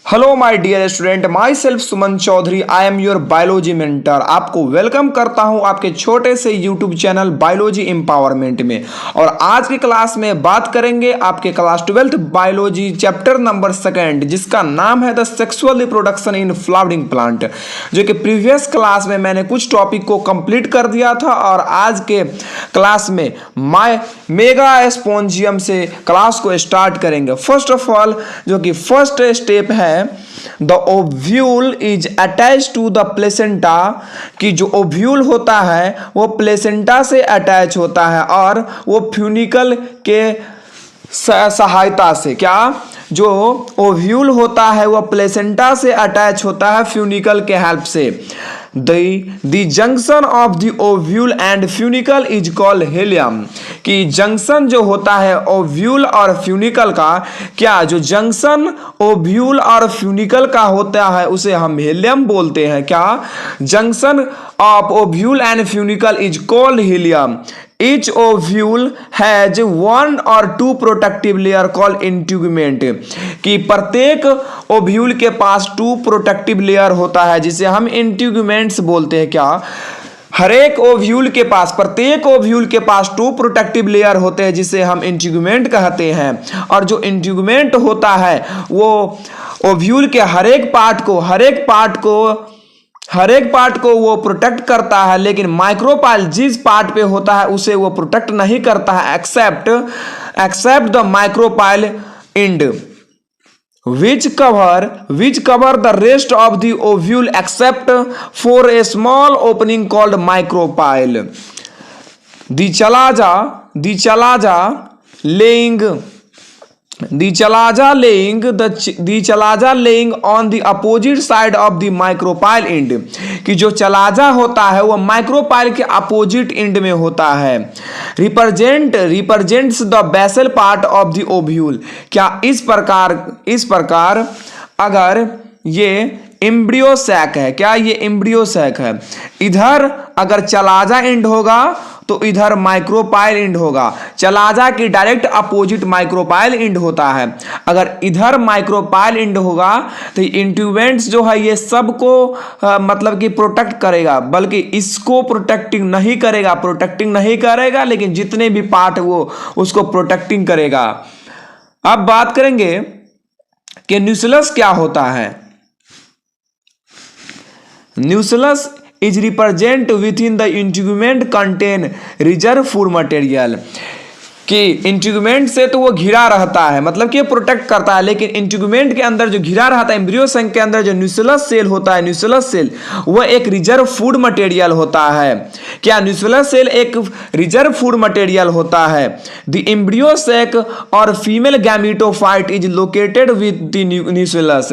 Hello my dear student, myself Suman Chaudhary, I am your biology mentor. आपको welcome करता हूं आपके छोटे से यूट्यूब चैनल बायोलॉजी एम्पावरमेंट में। और आज की क्लास में बात करेंगे आपके class 12th biology chapter number 2 जिसका नाम है the sexual reproduction in flowering plant, जो कि प्रीवियस क्लास में मैंने कुछ टॉपिक को कंप्लीट कर दिया था। और आज के क्लास में माय मेगा स्पोंजियम से क्लास को स्टार्ट करेंगे। फर्स्ट ऑफ ऑल जो कि फर्स्ट स्टेप है the ovule is attach to the placenta, कि जो ओव्यूल होता है वो प्लेसेंटा से अटैच होता है और वो फ्यूनिकल के सहायता से, क्या जो ओव्यूल होता है वो प्लेसेंटा से अटैच होता है फ्यूनिकल के हेल्प से। The junction of the ovule and funicle is called helium, कि जंक्शन जो होता है ओव्यूल और फ्यूनिकल का, क्या जो जंक्शन ओव्यूल और फ्यूनिकल का होता है उसे हम हेलियम बोलते हैं। क्या junction of ovule and funicle is called helium. Each ovule has one or two protective layer called इंट्यूगमेंट, कि प्रत्येक ओव्यूल के पास 2 प्रोटेक्टिव लेयर होता है जिसे हम इंट्यूगमेंट्स बोलते हैं। क्या हरेक ओव्यूल के पास, प्रत्येक ओव्यूल के पास 2 प्रोटेक्टिव लेयर होते हैं जिसे हम इंट्यूगमेंट कहते हैं। और जो इंट्यूगमेंट होता है वो ओव्यूल के हरेक पार्ट को वो प्रोटेक्ट करता है, लेकिन माइक्रोपाइल जिस पार्ट पे होता है उसे वो प्रोटेक्ट नहीं करता है, except the micropyle and which cover the rest of the ovule except for a small opening called micropyle. The chalaza laying on the opposite side of the micropyle end, कि जो चलाजा होता है वो micropyle के opposite end में होता है। Represents the basal part of the ovule, क्या इस प्रकार अगर ये एम्ब्रियो सैक है, क्या ये एम्ब्रियो सैक है, इधर अगर चलाजा एंड होगा तो इधर माइक्रोपाइल एंड होगा। चलाजा की डायरेक्ट अपोजिट माइक्रोपाइल एंड होता है। अगर इधर माइक्रोपाइल एंड होगा तो इंट्यूबेंट्स जो है ये सबको मतलब कि प्रोटेक्ट करेगा, बल्कि इसको प्रोटेक्टिंग नहीं करेगा, लेकिन जितने भी पार्ट वो उसको प्रोटेक्टिंग करेगा। अब बात करेंगे कि न्यूक्लियस क्या होता है। Nucleus is represent within the integument contain reserve food material, कि इंट्यूगमेंट से तो वो घिरा रहता है, मतलब कि प्रोटेक्ट करता है, लेकिन इंट्यूगमेंट के अंदर जो घिरा रहता है एम्ब्रियो संघ के अंदर जो न्यूक्लियस सेल होता है, न्यूक्लियस सेल वो एक रिजर्व फूड मटेरियल होता है। क्या न्यूक्लियस सेल एक रिजर्व फूड मटेरियल होता है। द एम्ब्रियो सैक और female gametophyte is located with the nucleus,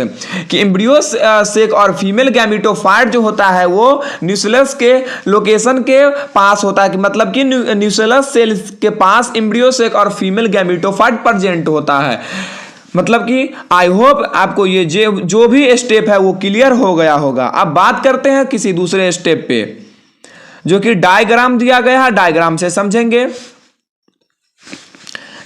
कि एम्ब्रियो सैक और फीमेल गैमेटोफाइट जो होता है वो न्यूक्लियस के लोकेशन के पास होता है, कि मतलब कि न्यूक्लियस सेल के पास एम्ब्रियो सेक और फीमेल गैमेटोफाइट प्रेजेंट होता है। मतलब कि आई होप आपको ये जो भी स्टेप है वो क्लियर हो गया होगा। अब बात करते हैं किसी दूसरे स्टेप पे, जो कि डायग्राम दिया गया है, डायग्राम से समझेंगे।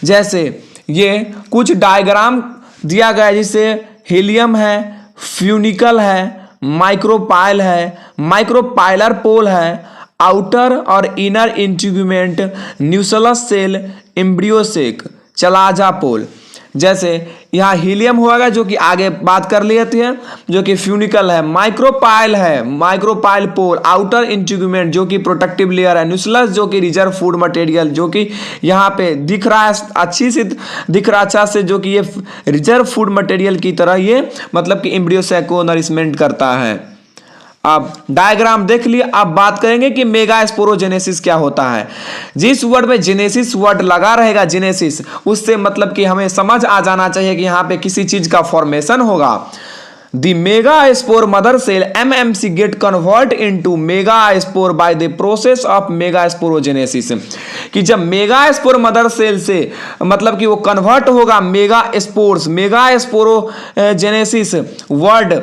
जैसे ये कुछ डायग्राम दिया गया है, जिसे हीलियम है, फ्यूनिकल है, माइक्रोपाइल है, माइक्रोपाइलर पोल है, आउटर और inner integument, nucleus cell, embryo sac, chalaza pole. जैसे यहाँ हीलियम होगा जो कि आगे बात कर लेते हैं, जो कि फ्यूनिकल है, माइक्रोपाइल है, माइक्रोपाइल पोल, आउटर इंट्यूगमेंट जो कि प्रोटेक्टिव लेयर है, न्यूक्लियस जो कि रिजर्व फूड मटेरियल, जो कि यहाँ पे दिख रहा है अच्छा से, जो कि ये रिजर्व फूड मटेरियल की तरह ये मतलब कि एम्ब्रियो सेक को नरिशमेंट करता है। अब डायग्राम देख लिए। अब बात करेंगे कि मेगास्पोरोजेनेसिस क्या होता है। जिस वर्ड में जेनेसिस वर्ड लगा रहेगा, जेनेसिस, उससे मतलब कि हमें समझ आ जाना चाहिए कि यहाँ पे किसी चीज का फॉर्मेशन होगा। The megaspore mother cell MMC get convert into megaspore by the process of megasporogenesis, कि जब मेगास्पोर मदर सेल से मतलब कि वो कन्वर्ट होगा मेगास्पोरोजेनेसिस वर्ड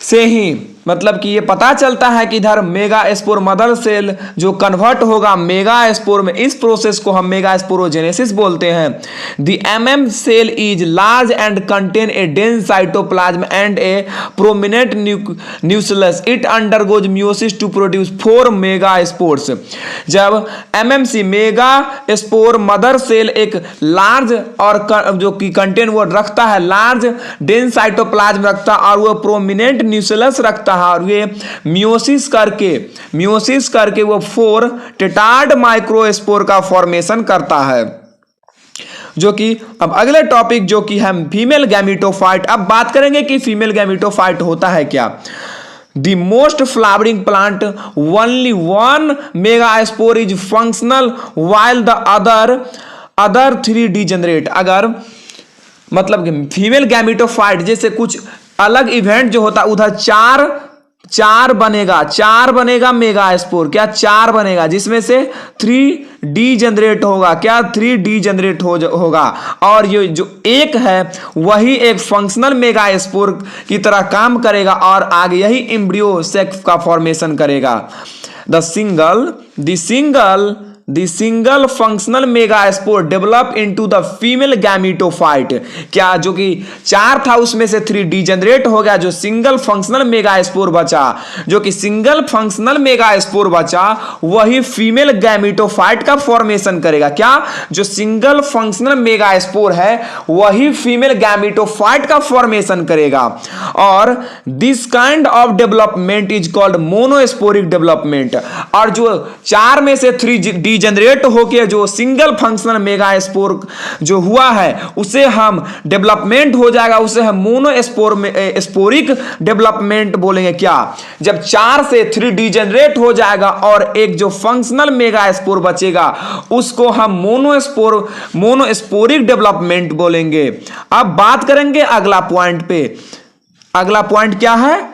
से ही मतलब कि ये पता चलता है कि इधर मेगा स्पोर मदर सेल जो कन्वर्ट होगा मेगा स्पोर में, इस प्रोसेस को हम मेगा स्पोरोजेनेसिस बोलते हैं। The MM cell is large and contain a dense cytoplasm and a prominent nucleus. It undergoes meiosis to produce 4 megaspores. जब MMC megaspore mother cell एक large और जो कि कंटेन वो रखता है, लार्ज डेंस साइटोप्लाज्म रखता है और वो प्रोमिनेंट न्यूक्लियस रखता है और ये मियोसिस करके वो 4 टेटार्ड माइक्रोस्पोर का फॉर्मेशन करता है। जो कि अब अगले टॉपिक जो कि हम फीमेल गैमेटोफाइट, अब बात करेंगे कि फीमेल गैमेटोफाइट होता है क्या। The most flowering plant only 1 megaspore is functional while the other 3 degenerate। अगर मतलब फीमेल गैमेटोफाइट जैसे कुछ अलग इवेंट जो होता है उधर चार बनेगा मेगा स्पोर, क्या 4 बनेगा, जिसमें से 3 डी जनरेट होगा, क्या 3 डी जनरेट होगा और ये जो एक है वही एक फंक्शनल मेगा स्पोर की तरह काम करेगा और आगे यही एम्ब्रियो सेक का फॉर्मेशन करेगा। The single functional megaspore develop into the female gametophyte। क्या जो कि 4 था उसमें से 3 डीजनरेट हो गया, जो सिंगल फंक्शनल मेगास्पोर बचा, वही फीमेल गैमेटोफाइट का फॉर्मेशन करेगा। क्या जो सिंगल फंक्शनल मेगास्पोर है वही फीमेल गैमेटोफाइट का फॉर्मेशन करेगा। और this kind of development is called monosporic development. और जो 4 में से 3 जनरेट होके जो सिंगल फंक्शनल मेगास्पोर जो हुआ है उसे हम डेवलपमेंट हो जाएगा, उसे हम मोनोस्पोरिक डेवलपमेंट बोलेंगे। क्या जब 4 से 3 डीजनरेट हो जाएगा और एक जो फंक्शनल मेगास्पोर बचेगा उसको हम मोनोस्पोरिक डेवलपमेंट बोलेंगे। अब बात करेंगे अगला पॉइंट पे। अगला पॉइंट क्या है?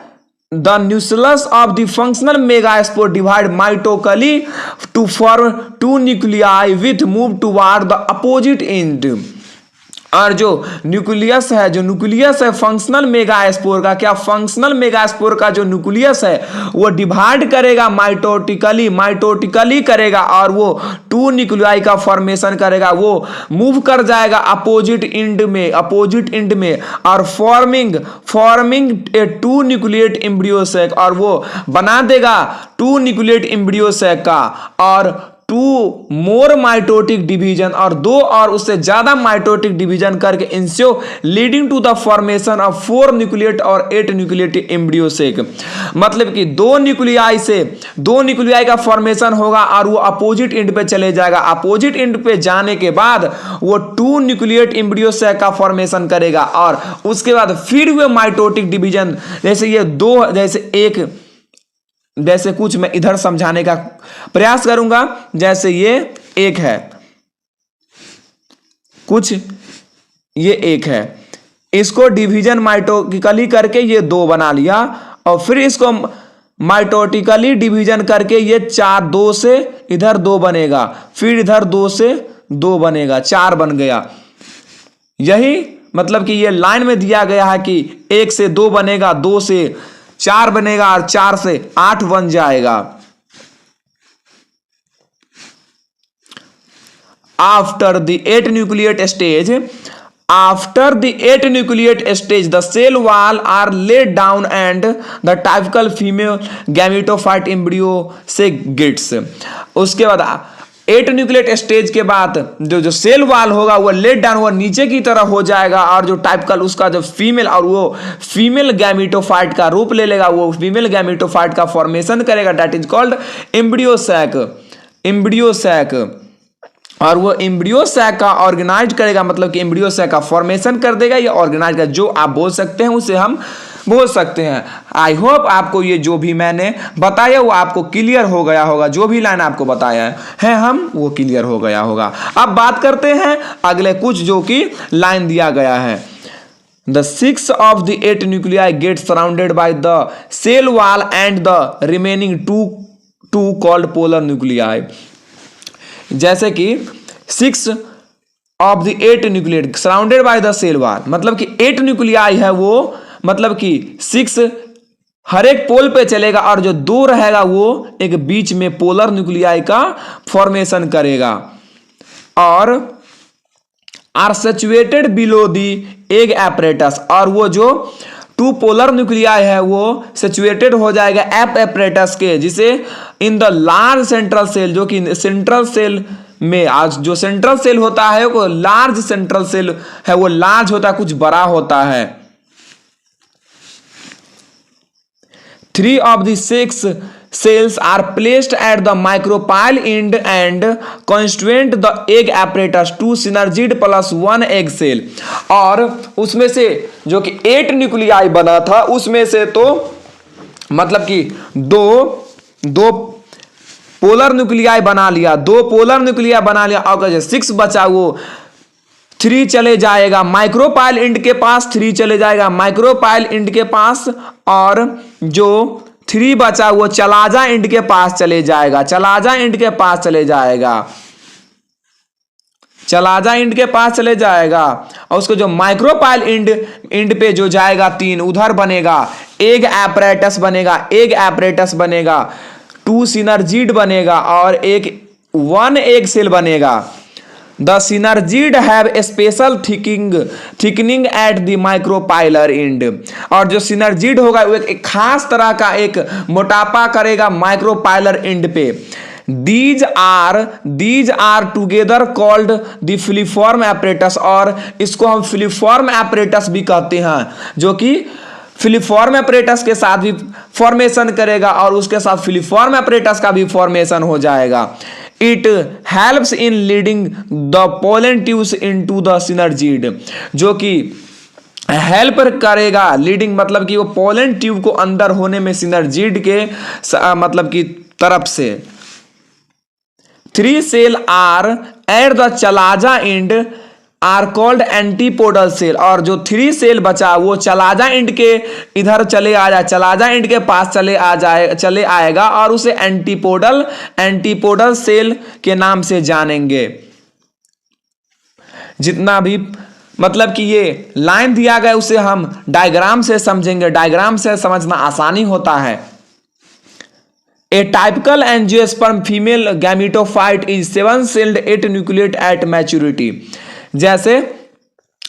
The nucleus of the functional megaspore divide mitocally to form 2 nuclei with move toward the opposite end। और जो न्यूक्लियस है फंक्शनल मेगास्पोर का, क्या फंक्शनल मेगास्पोर का जो न्यूक्लियस है वो डिवाइड करेगा माइटोटिकली करेगा और वो 2 न्यूक्लियाई का फॉर्मेशन करेगा, वो मूव कर जाएगा अपोजिट एंड में और forming a 2 nucleate embryo sac, और वो बना देगा 2 न्यूक्लिएट एम्ब्रियो सैक का और 2 मोर माइटोटिक डिवीजन और 2 और उससे ज्यादा माइटोटिक डिवीजन करके इंस्यो leading to the formation of 4 nucleate और 8 न्यूक्लिएट एम्ब्रियो सेक। मतलब कि 2 न्यूक्लियाई का फॉर्मेशन होगा और वो अपोजिट एंड पे चले जाएगा। अपोजिट एंड पे जाने के बाद वो 2 न्यूक्लिएट एम्ब्रियो सेक का फॉर्मेशन करेगा और उसके बाद फिर वे माइटोटिक डिवीजन, जैसे ये 2 जैसे कुछ मैं इधर समझाने का प्रयास करूंगा। जैसे ये एक है, कुछ ये एक है, इसको डिवीजन माइटोटिकली करके ये 2 बना लिया और फिर इसको माइटोटिकली डिवीजन करके ये 2 से इधर 2 बनेगा, फिर इधर 2 से 2 बनेगा, 4 बन गया। यही मतलब कि ये लाइन में दिया गया है कि 1 से 2 बनेगा, 2 से 4 बनेगा और 4 से 8 बन जाएगा। After the 8 nucleate stage, the cell wall are laid down and the typical female gametophyte embryo से gets। उसके बाद 8 न्यूक्लिएट स्टेज के बाद जो सेल वाल होगा वो लेट डाउन, वो नीचे की तरह हो जाएगा और जो टाइपिकल उसका जो फीमेल और वो फीमेल गैमेटोफाइट का रूप ले लेगा, वो फीमेल गैमेटोफाइट का फॉर्मेशन करेगा, that is called embryo sac. और वो एम्ब्रियो सैक का ऑर्गेनाइज करेगा, मतलब कि एम्ब्रियो सैक का फॉर्मेशन कर देगा, ये ऑर्गेनाइज का जो आप बोल सकते हैं उसे हम बोल सकते हैं। आई होप आपको ये जो भी मैंने बताया वो आपको क्लियर हो गया होगा, जो भी लाइन आपको बताया है हम वो क्लियर हो गया होगा। अब बात करते हैं अगले कुछ जो कि लाइन दिया गया है। The 6 of the 8 nuclei get surrounded by the cell wall and the remaining two called polar nuclei। जैसे कि 6 of the 8 nuclei surrounded by the cell wall, मतलब कि 8 न्यूक्लियाई है वो, मतलब कि 6 हर एक पोल पे चलेगा और जो दो रहेगा वो एक बीच में पोलर न्यूक्लियाई का फॉर्मेशन करेगा और are saturated below the egg apparatus, और वो जो टू पोलर न्यूक्लियाई है वो सैचुरेटेड हो जाएगा एप एपरेटस के, जिसे in the large central cell, जो कि सेंट्रल सेल में, आज जो सेंट्रल सेल होता है वो लार्ज सेंट्रल सेल है, वो लार्ज होता है, कुछ बड़ा होता है। 3 of the 6 cells are placed at the micropyle end and constituent the egg apparatus to synergid plus 1 egg cell। और उसमें से जो कि 8 न्यूक्लियाई बना था उसमें से तो मतलब कि दो पोलर न्यूक्लियाई बना लिया, 2 पोलर न्यूक्लियाई बना लिया, और जो 6 बचा वो 3 चले जाएगा माइक्रोपाइल एंड के पास, 3 चले जाएगा माइक्रोपाइल एंड के पास, और जो 3 बचा वो चलाजा एंड के पास चले जाएगा, चलाजा एंड के पास चले जाएगा, चलाजा एंड के पास चले जाएगा। और उसको जो माइक्रोपाइल एंड पे जो जाएगा 3 उधर बनेगा एग एपरेटस बनेगा, एग एपरेटस बनेगा, 2 सिनर्जिड बनेगा और 1 एग सेल बनेगा। The synergid have a special thickening at the micropylar end। और जो synergid होगा वो एक खास तरह का एक मोटापा करेगा माइक्रोपाइलर एंड पे। These are together called the filiform apparatus, और इसको हम filiform apparatus भी कहते हैं, जो कि फिलिफॉर्म एपरेटस के साथ भी फॉर्मेशन करेगा और उसके साथ फिलिफॉर्म एपरेटस का भी फॉर्मेशन हो जाएगा। It helps in leading the pollen tubes into the synergid, जो कि हेल्प करेगा, लीडिंग मतलब कि वो पोलन ट्यूब को अंदर होने में सिनर्जिड के मतलब की तरफ से। 3 cell are at the chalaza and are called antipodal cell, और जो 3 सेल बचा वो चलाजा एंड के इधर चले आ जाए, चलाजा एंड के पास चले आएगा और उसे एंटीपोडल सेल के नाम से जानेंगे। जितना भी मतलब कि ये लाइन दिया गया उसे हम डायग्राम से समझेंगे, डायग्राम से समझना आसानी होता है। A typical angiosperm female gametophyte is 7-celled 8 nucleate at maturity। जैसे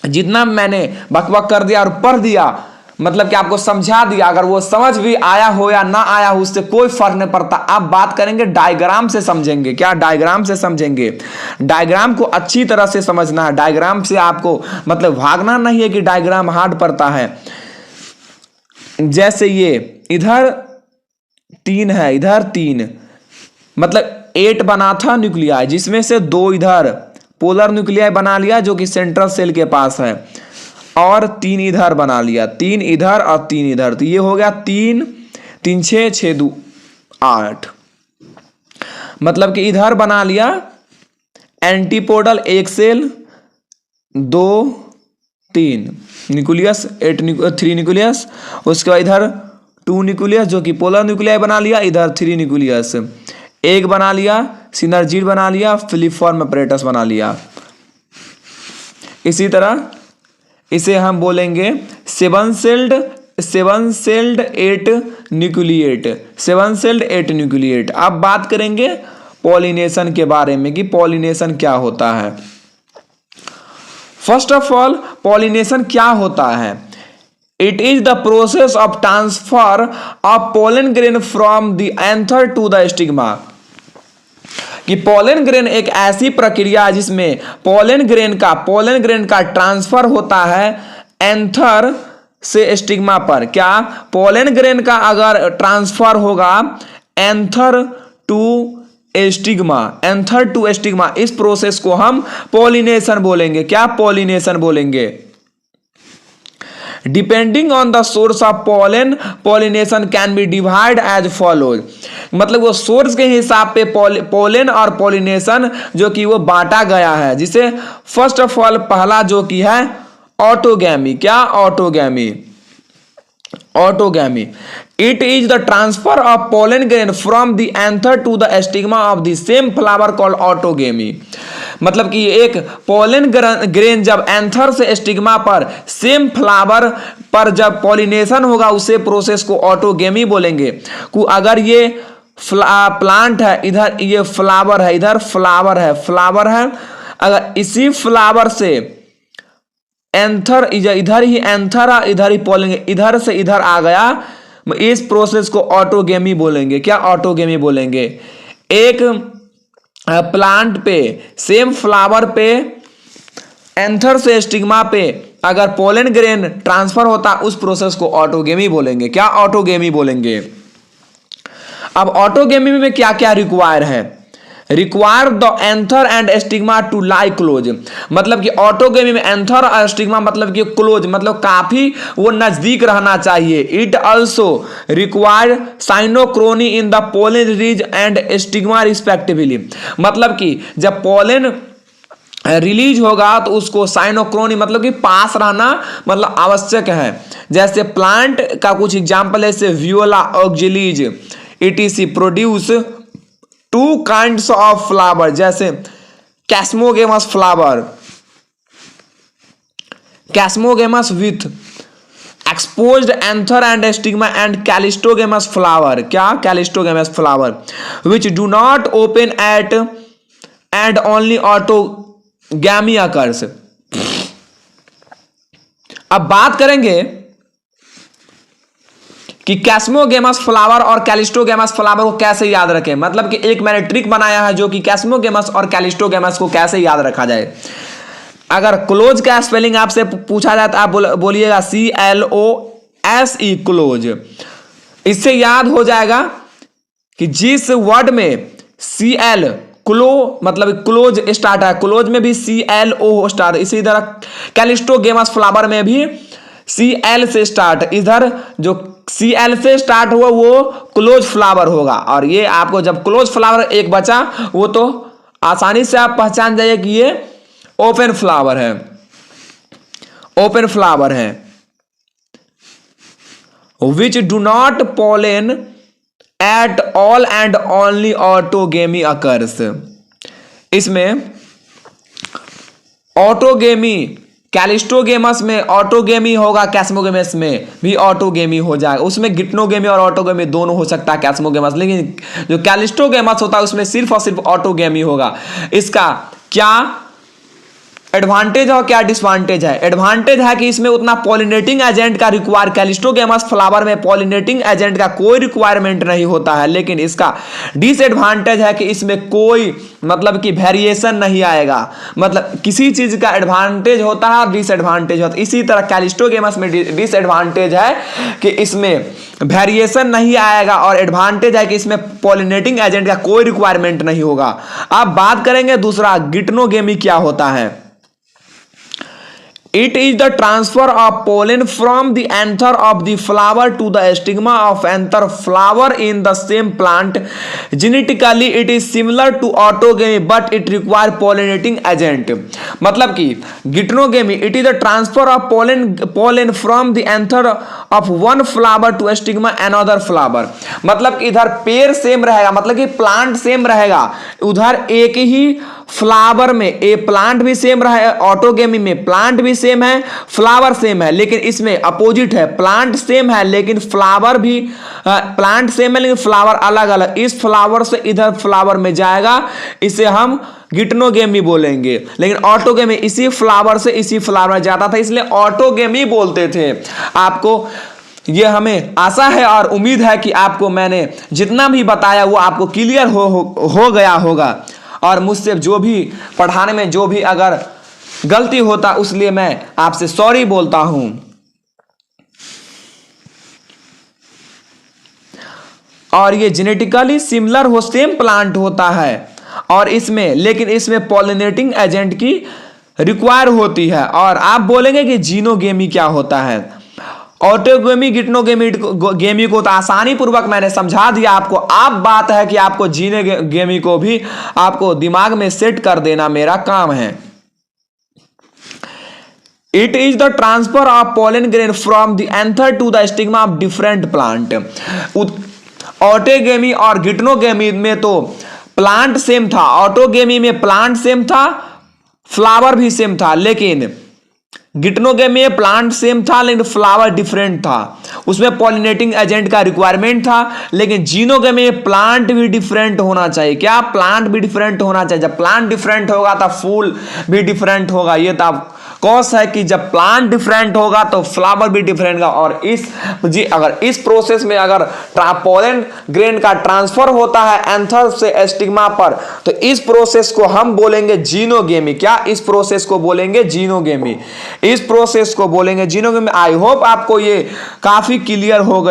जितना मैंने बकबक कर दिया और पढ़ दिया, मतलब कि आपको समझा दिया, अगर वो समझ भी आया हो या ना आया हो उससे कोई फर्क नहीं पड़ता। आप बात करेंगे डायग्राम से समझेंगे, क्या डायग्राम से समझेंगे, डायग्राम को अच्छी तरह से समझना है। डायग्राम से आपको मतलब भागना नहीं है कि डायग्राम हार्ड पड़ता है। जैसे ये इधर 3 है, इधर 3, मतलब 8 बना था न्यूक्लियाई, जिसमें से 2 इधर पोलर न्यूक्लियाई बना लिया जो कि सेंट्रल सेल के पास है, और 3 इधर बना लिया, 3 इधर और 3 इधर, तो ये हो गया 3 3 6 6 2 8। मतलब कि इधर बना लिया एंटीपोडल 1 सेल 2 3 न्यूक्लियस 3 न्यूक्लियस, उसके बाद इधर 2 न्यूक्लियस जो कि पोलर न्यूक्लियाई बना लिया, इधर 3 न्यूक्लियस, एक बना लिया सिनर्जिड बना लिया, फिलिफॉर्म एपरेटस बना लिया। इसी तरह इसे हम बोलेंगे 7-celled 8 न्यूक्लिएट, 7-celled 8 न्यूक्लिएट। अब बात करेंगे पॉलिनेशन के बारे में कि पॉलिनेशन क्या होता है। फर्स्ट ऑफ ऑल पॉलिनेशन क्या होता है? It is the process of transfer of pollen grain from the anther to the stigma. कि पोलन ग्रेन एक ऐसी प्रक्रिया है जिसमें पोलन ग्रेन का ट्रांसफर होता है एंथर से स्टिग्मा पर। क्या पोलन ग्रेन का अगर ट्रांसफर होगा एंथर टू स्टिग्मा, इस प्रोसेस को हम पॉलिनेशन बोलेंगे। क्या पॉलिनेशन बोलेंगे? Depending on the source of pollen, pollination can be divide as follows. मतलब वो सोर्स के हिसाब पे पोलन और पॉलिनेशन जो कि वो बांटा गया है, जिसे फर्स्ट ऑफ ऑल पहला जो कि है ऑटोगैमी। क्या? Autogamy. It is the transfer of pollen grain from the anther to the stigma of the same flower called autogamy. मतलब कि एक पोलन ग्रेन जब एंथर से स्टिग्मा पर सेम फ्लावर पर जब पॉलिनेशन होगा उसे प्रोसेस को ऑटोगेमी बोलेंगे। अगर ये प्लांट है, इधर ये फ्लावर है, इधर फ्लावर है, अगर इसी फ्लावर से एंथर इधर ही एंथर है, इधर ही पोलन, इधर से इधर आ गया, इस प्रोसेस को ऑटोगेमी बोलेंगे। क्या ऑटोगेमी बोलेंगे? एक प्लांट पे सेम फ्लावर पे एंथर से स्टिग्मा पे अगर पोलन ग्रेन ट्रांसफर होता उस प्रोसेस को ऑटोगेमी बोलेंगे। क्या ऑटोगेमी बोलेंगे? अब ऑटोगेमी में क्या क्या रिक्वायर है? Require the anther and stigma to lie close, मतलब कि ऑटोगेमी में एंथर और स्टिग्मा मतलब कि क्लोज, मतलब काफी वो नजदीक रहना चाहिए। It also require synchrony in the pollen release and stigma respectively, मतलब कि जब पोलन रिलीज होगा तो उसको साइनोक्रोनी मतलब कि पास रहना मतलब आवश्यक है। जैसे प्लांट का कुछ एग्जाम्पल है, जैसे viola oxalis etc produce two kinds of flower, जैसे chasmogamous flower, chasmogamous with exposed anther and stigma and cleistogamous flower. क्या? Cleistogamous flower which do not open at and only autogamy occurs. अब बात करेंगे कि कैस्मोगेमस flower और कैलिस्टोगेमस flower को कैसे याद रखें। मतलब कि एक मैंने ट्रिक बनाया है जो कि कैस्मोगेमस और कैलिस्टोगेमस को कैसे याद रखा जाए। अगर क्लोज का स्पेलिंग आपसे पूछा जाए तो आप बोलिएगा CLOSE क्लोज। इससे याद हो जाएगा कि जिस वर्ड में CL क्लो मतलब क्लोज स्टार्ट है, क्लोज में भी CLO स्टार्ट, इसी तरह कैलिस्टोगेमस फ्लावर में भी CL से स्टार्ट, इधर जो CL से स्टार्ट हुआ वो क्लोज फ्लावर होगा। और ये आपको जब क्लोज फ्लावर एक बचा वो तो आसानी से आप पहचान जाइए कि ये ओपन फ्लावर है, ओपन फ्लावर है। विच do not pollen at all and only autogamy occurs. इसमें ऑटोगेमी कैलिस्टोगेमस में ऑटोगेमी होगा, कैस्मोगेमस में भी ऑटोगेमी हो जाएगा। उसमें गिट्नोगेमी और ऑटोगेमी दोनों हो सकता है कैस्मोगेमस, लेकिन जो कैलिस्टोगेमस होता है उसमें सिर्फ और सिर्फ ऑटोगेमी होगा। इसका क्या एडवांटेज और क्या डिसवांटेज है? एडवांटेज है कि इसमें उतना पॉलिनेटिंग एजेंट का रिक्वायर, कैलिस्टोगेमस फ्लावर में पॉलिनेटिंग एजेंट का कोई रिक्वायरमेंट नहीं होता है। लेकिन इसका डिसएडवांटेज है कि इसमें कोई मतलब कि वेरिएशन नहीं आएगा। मतलब किसी चीज का एडवांटेज होता है और डिसएडवांटेज होता है। इसी तरह कैलिस्टोगेमस में डिसएडवांटेज है कि इसमें वेरिएशन नहीं आएगा और एडवांटेज है कि इसमें पॉलिनेटिंग एजेंट का कोई रिक्वायरमेंट नहीं होगा। अब बात करेंगे दूसरा, गिट्नोगेमी क्या होता है? It is the transfer of pollen from the anther of the flower to the stigma of anther flower in the same plant. Genetically, it is similar to autogamy, but it requires pollinating agent. मतलब कि गिट्नोगेमी it is the transfer of pollen from the anther of one flower to stigma another flower. मतलब कि इधर पेड़ same रहेगा, मतलब कि plant same रहेगा, उधर एक ही फ्लावर में ए प्लांट भी सेम रहे, ऑटोगेमी में प्लांट भी सेम है, फ्लावर सेम है, लेकिन इसमें अपोजिट है, प्लांट सेम है लेकिन फ्लावर भी प्लांट सेम है लेकिन फ्लावर अलग अलग। इस फ्लावर से इधर फ्लावर में जाएगा, इसे हम गिट्नोगेमी बोलेंगे। लेकिन ऑटोगेमी इसी फ्लावर से इसी फ्लावर में जाता था, इसलिए ऑटोगेमी बोलते थे। आपको ये हमें आशा है और उम्मीद है कि आपको मैंने जितना भी बताया वो आपको क्लियर हो गया होगा। और मुझसे जो भी पढ़ाने में जो भी अगर गलती होता उसलिए मैं आपसे सॉरी बोलता हूं। और ये जेनेटिकली सिमिलर हो, सेम प्लांट होता है और इसमें, लेकिन इसमें पॉलिनेटिंग एजेंट की रिक्वायर होती है। और आप बोलेंगे कि जीनोगेमी क्या होता है? ऑटोगेमी गिट्नोगेमी को तो आसानी पूर्वक मैंने समझा दिया आपको। अब बात है कि आपको जीनोगेमी को भी आपको दिमाग में सेट कर देना मेरा काम है। It is the transfer of pollen grain from the anther to the stigma of different plant. Autogamy और गिट्नोगेमी में तो प्लांट सेम था, ऑटोगेमी में प्लांट सेम था, फ्लावर भी सेम था, लेकिन गिटनोगेमी में प्लांट सेम था लेकिन फ्लावर डिफरेंट था, उसमें पॉलिनेटिंग एजेंट का रिक्वायरमेंट था। लेकिन जीनोगेमी में प्लांट भी डिफरेंट होना चाहिए। क्या? प्लांट भी डिफरेंट होना चाहिए। जब प्लांट डिफरेंट होगा तो फूल भी डिफरेंट होगा। ये तो आप कॉस है कि जब प्लांट डिफरेंट होगा तो फ्लावर भी डिफरेंट होगा। और अगर इस प्रोसेस में अगर पोलन ग्रेन का ट्रांसफर होता है एंथर से स्टिग्मा पर, तो इस प्रोसेस को हम बोलेंगे जीनोगेमी। क्या? इस प्रोसेस को बोलेंगे जीनोगेमी। इस प्रोसेस को बोलेंगे जीनोगेमी। आई होप आपको ये काफी क्लियर हो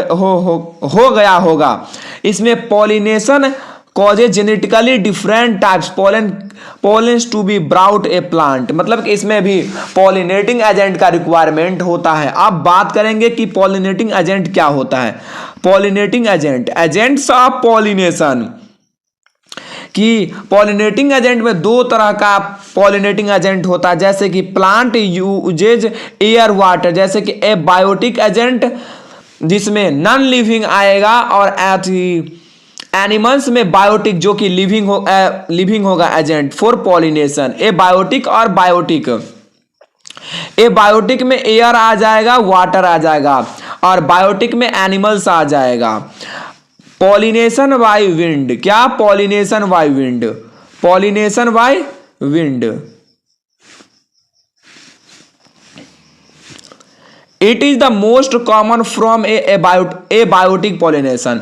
गया होगा। इसमें pollination causes genetically different types pollens to be brought a plant, मतलब कि इसमें भी पॉलिनेटिंग एजेंट का रिक्वायरमेंट होता है। अब बात करेंगे कि पॉलिनेटिंग एजेंट क्या होता है। पॉलिनेटिंग एजेंट्स ऑफ पॉलिनेशन, कि पॉलिनेटिंग एजेंट में दो तरह का पॉलिनेटिंग एजेंट होता है, जैसे कि प्लांट यूजेज एयर वाटर, जैसे कि एबायोटिक एजेंट जिसमें नॉन लिविंग आएगा, और एनिमल्स में बायोटिक जो कि लिविंग होगा एजेंट फॉर पॉलिनेशन। एबायोटिक और बायोटिक, एबायोटिक में एयर आ जाएगा, वाटर आ जाएगा, और बायोटिक में एनिमल्स आ जाएगा। Pollination by wind. क्या? Pollination by wind. Pollination by wind it is the most common from abiotic pollination,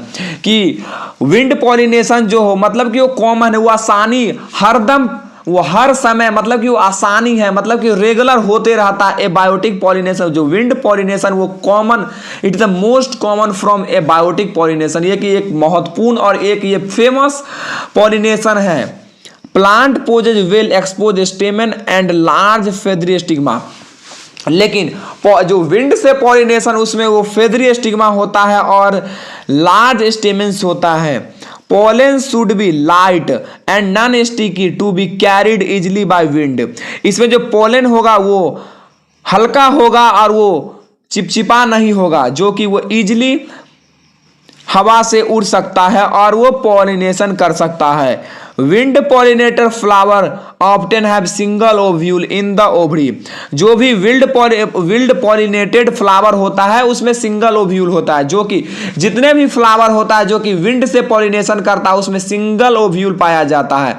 कि विंड पॉलिनेशन जो हो, मतलब कि वो कॉमन है, वो आसानी हरदम, वो हर समय, मतलब कि वो आसानी है, मतलब कि रेगुलर होते रहता है। एबायोटिक पॉलिनेशन जो विंड पॉलिनेशन वो common, it is the most common from abiotic pollination. ये कि एक महत्वपूर्ण और एक ये फेमस पॉलिनेशन है। Plant possess well expose stamen and large feathery stigma, लेकिन जो विंड से पॉलिनेशन उसमें वो फेदरी स्टिग्मा होता है और लार्ज स्टेमेंस होता है। Pollen should be light and non sticky to be carried easily by wind. इसमें जो पोलन होगा वो हल्का होगा और वो चिपचिपा नहीं होगा, जो कि वो इजिली हवा से उड़ सकता है और वो पॉलिनेशन कर सकता है। Wind pollinator flower often have single ovule in the ovary. जो भी विल्ड पॉलिनेटेड फ्लावर होता है उसमें सिंगल ओव्यूल होता है, जो कि जितने भी फ्लावर होता है जो कि विंड से पॉलिनेशन करता है उसमें सिंगल ओव्यूल पाया जाता है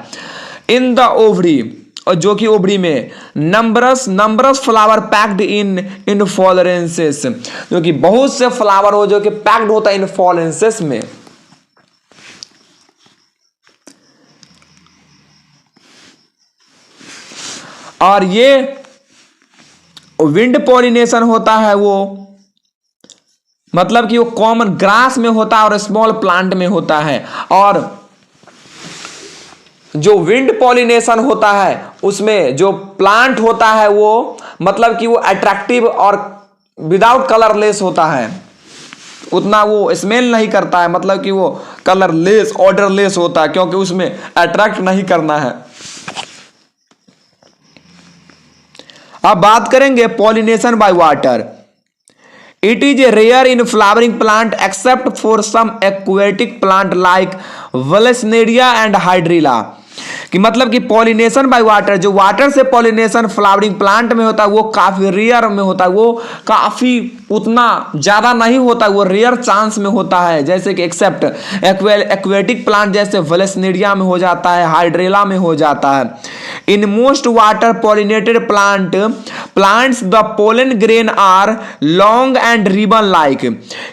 इन द ओवरी, और जो कि ओवरी में numbers flower packed in inflorescence, जो कि बहुत से फ्लावर हो जो कि पैक्ड होता है इनफ्लोरेसेंस में। और ये विंड पॉलिनेशन होता है वो, मतलब कि वो कॉमन ग्रास में होता है और स्मॉल प्लांट में होता है। और जो विंड पॉलिनेशन होता है उसमें जो प्लांट होता है वो, मतलब कि वो अट्रैक्टिव और विदाउट कलरलेस होता है, उतना वो स्मेल नहीं करता है, मतलब कि वो कलरलेस ऑर्डरलेस होता है, क्योंकि उसमें अट्रैक्ट नहीं करना है। अब बात करेंगे pollination by water. It is a rare in flowering plant except for some aquatic plant like Vallisneria and Hydrilla, कि मतलब कि पॉलिनेशन बाय वाटर, जो वाटर से पॉलिनेशन फ्लावरिंग प्लांट में होता है वो काफी रेयर में होता है, वो काफी उतना ज्यादा नहीं होता है, वो रेयर चांस में होता है। जैसे कि एक्सेप्ट एक्वेटिक प्लांट जैसे वलेस्नेरिया में हो जाता है, हाइड्रेला में हो जाता है। In most water pollinated plants the pollen grain are long and ribbon like,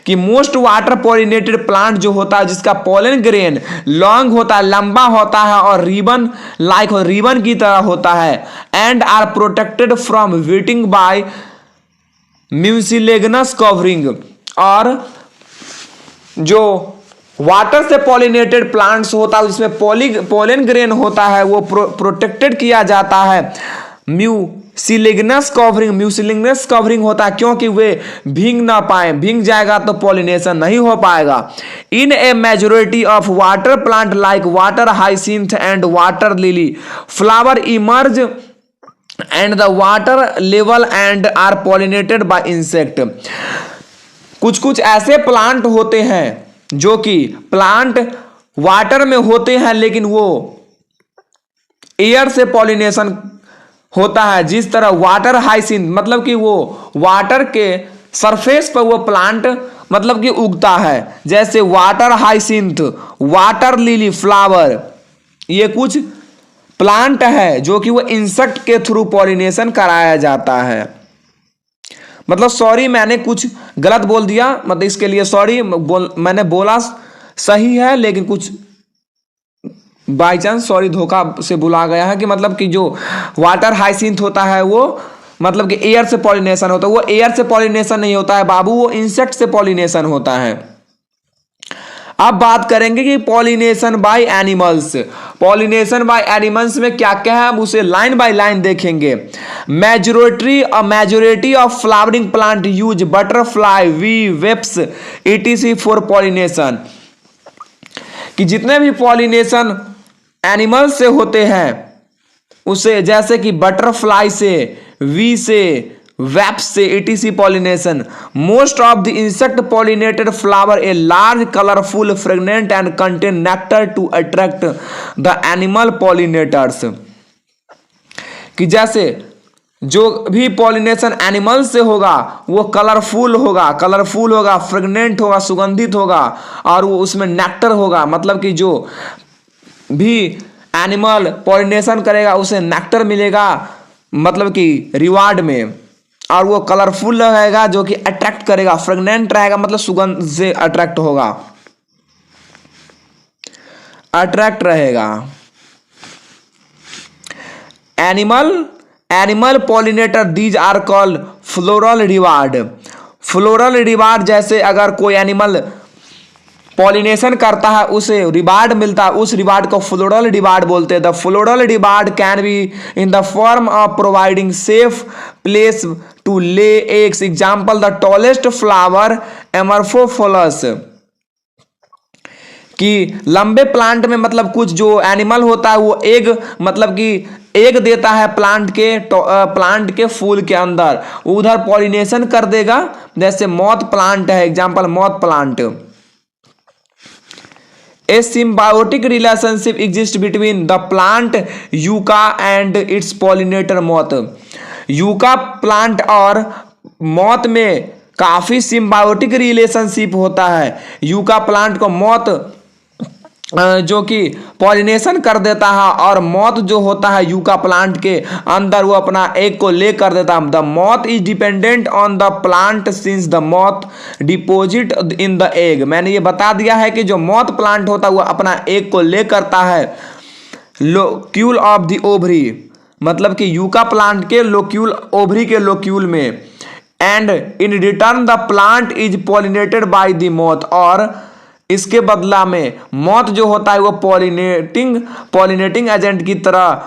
कि मोस्ट वाटर पॉलिनेटेड प्लांट जो होता है जिसका पोलन ग्रेन लॉन्ग होता है, लंबा होता है और रिबन लाइक रिबन की तरह होता है। And are protected from wetting by mucilaginous covering, और जो वाटर से पॉलिनेटेड प्लांट्स होता है जिसमें पोलन ग्रेन होता है वो प्रोटेक्टेड किया जाता है म्यूसिलेगनस कवरिंग होता है, क्योंकि वे भीग ना पाए, भीग जाएगा तो पॉलिनेशन नहीं हो पाएगा। In a majority of water plant like water hyacinth and water lily flower emerge and the water level and are pollinated by insect. कुछ ऐसे प्लांट होते हैं जो कि प्लांट वाटर में होते हैं लेकिन वो एयर से पॉलिनेशन होता है, जिस तरह वाटर हाइसिंथ मतलब कि वो वाटर के सरफेस पर वो प्लांट मतलब कि उगता है, जैसे water hyacinth, water lily flower, ये कुछ प्लांट है जो कि वो इंसेक्ट के थ्रू पॉलिनेशन कराया जाता है। मतलब सॉरी मैंने कुछ गलत बोल दिया, मतलब इसके लिए सॉरी। मैंने बोला सही है लेकिन कुछ बाई चांस सॉरी धोखा से बुला गया है कि मतलब कि जो वाटर हाइसिंथ होता है वो मतलब कि एयर से पॉलिनेशन होता है, वो एयर से पॉलिनेशन नहीं होता है बाबू, वो इंसेक्ट से पॉलिनेशन होता है। अब बात करेंगे कि pollination by animals. Pollination by animals में क्या क्या है, हम उसे लाइन बाय लाइन देखेंगे। Majority of flowering plant use butterfly, bee, wasps etc for pollination. कि जितने भी पॉलिनेशन एनिमल से होते हैं उसे, जैसे कि बटरफ्लाई से, वी से, वैप्स से etc pollination. Most of the insect pollinated flower a large colourful fragrant and contain nectar to attract the animal pollinators. कि जैसे जो भी पॉलिनेशन एनिमल से होगा वो कलरफुल होगा, फ्रेगनेंट होगा, सुगंधित होगा, और वो उसमें नेक्टर होगा, मतलब कि जो भी एनिमल पॉलिनेशन करेगा उसे नेक्टर मिलेगा मतलब कि रिवार्ड में, और वो कलरफुल रहेगा जो कि अट्रैक्ट करेगा, फ्रेगनेंट रहेगा मतलब सुगंध से अट्रैक्ट होगा, अट्रैक्ट रहेगा। Animal pollinator these are called floral reward. Floral reward जैसे अगर कोई एनिमल पॉलिनेशन करता है उसे रिवार्ड मिलता है, उस रिवार्ड को फ्लोरल रिवार्ड बोलते हैं। The floral reward can be in the form of providing safe place to lay eggs. Example the tallest flower Amorphophallus. कि लंबे प्लांट में मतलब कुछ जो एनिमल होता है वो एग मतलब कि एग देता है प्लांट के फूल के अंदर, उधर पॉलिनेशन कर देगा। जैसे मॉथ प्लांट है, example moth plant. A symbiotic relationship exists between the plant yucca and its pollinator moth। Yucca plant और मॉथ में काफी सिम्बायोटिक रिलेशनशिप होता है। यूका प्लांट को मॉथ जो कि पॉलिनेशन कर देता है, और मॉथ जो होता है यूका प्लांट के अंदर वो अपना एग को ले कर देता है। The moth is dependent on the plant since the moth deposit in the egg. मैंने ये बता दिया है कि जो मॉथ प्लांट होता है वो अपना एग को ले करता है लोक्यूल ऑफ द ओवरी, मतलब कि यूका प्लांट के लोक्यूल, ओवरी के लोक्यूल में। And in return the plant is pollinated by the moth, और इसके बदला में मॉथ जो होता है वो पॉलिनेटिंग एजेंट की तरह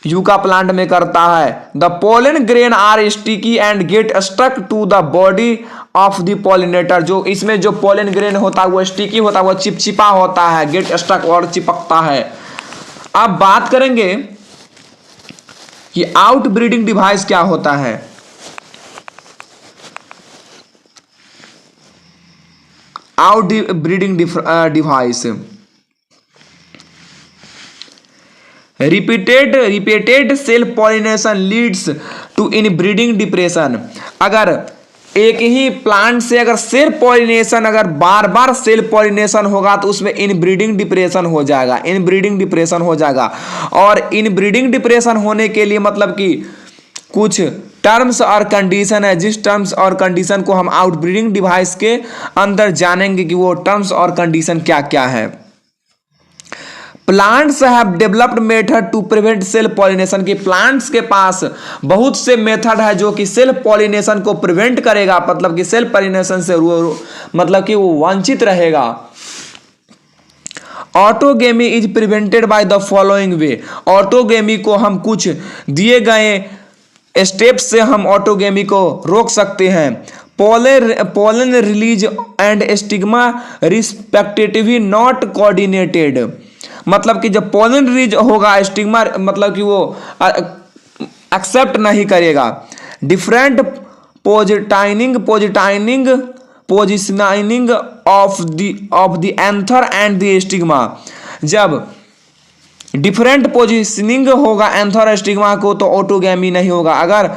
यूका प्लांट में करता है। The pollen grain are sticky and get stuck to the body of the pollinator. जो इसमें जो पोलन ग्रेन होता है वो स्टिकी होता है, वो चिपचिपा होता है, गेट स्टक और चिपकता है। अब बात करेंगे कि आउट ब्रीडिंग डिवाइस क्या होता है। Outbreeding device repeated self pollination leads to inbreeding depression. अगर एक ही प्लांट से अगर सेल्फ पॉलिनेशन, अगर बार बार सेल्फ पॉलिनेशन होगा तो उसमें इनब्रीडिंग डिप्रेशन हो जाएगा, इनब्रीडिंग डिप्रेशन हो जाएगा। और इनब्रीडिंग डिप्रेशन होने के लिए मतलब कि कुछ टर्म्स और कंडीशन है, जिस टर्म्स और कंडीशन को हम आउटब्रीडिंग डिवाइस के अंदर जानेंगे कि वो टर्म्स और कंडीशन क्या क्या है। Plants have developed method to prevent self pollination. की प्लांट्स के पास बहुत से मेथड है जो कि सेल्फ पॉलिनेशन को प्रिवेंट करेगा, मतलब कि सेल्फ पॉलिनेशन से मतलब कि वो वंचित रहेगा। Autogamy is prevented by the following way. Autogamy को हम कुछ दिए गए स्टेप से हम ऑटोगेमी को रोक सकते हैं। Pollen release and stigma respectively not coordinated. मतलब कि जब पोलन रिलीज होगा स्टिग्मा मतलब कि वो एक्सेप्ट नहीं करेगा। Different positioning of the anther and the stigma. जब डिफरेंट पोजिशनिंग होगा एंथर स्टिग्मा को तो ऑटोगेमी नहीं होगा। अगर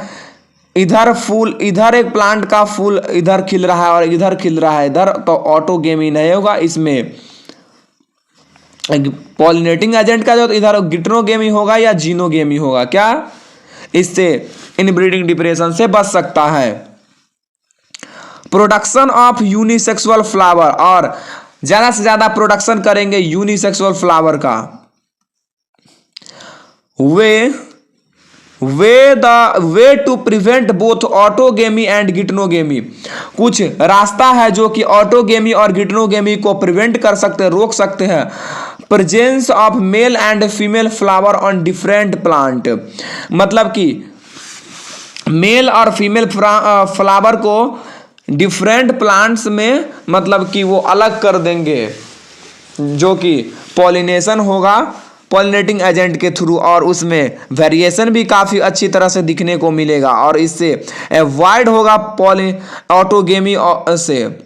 इधर एक प्लांट का फूल इधर खिल रहा है और इधर खिल रहा है इधर, तो ऑटोगेमी नहीं होगा। इसमें पॉलिनेटिंग एजेंट का जो इधर गिटनोगेमी होगा या जीनोगेमी होगा। क्या इससे इनब्रीडिंग डिप्रेशन से बच सकता है। प्रोडक्शन ऑफ यूनिसेक्सुअल फ्लावर, और ज्यादा से ज्यादा प्रोडक्शन करेंगे यूनिसेक्सुअल फ्लावर का। Way to prevent both autogamy and geitonogamy, कुछ रास्ता है जो कि ऑटोगेमी और गिटनोगेमी को प्रिवेंट कर सकते हैं, रोक सकते हैं। Presence of male and female flower on different plant, मतलब कि मेल और फीमेल फ्लावर को डिफरेंट प्लांट्स में मतलब कि वो अलग कर देंगे, जो कि पॉलिनेशन होगा पॉलिनेटिंग एजेंट के थ्रू, और उसमें वेरिएशन भी काफ़ी अच्छी तरह से दिखने को मिलेगा, और इससे अवॉइड होगा ऑटोगेमी से।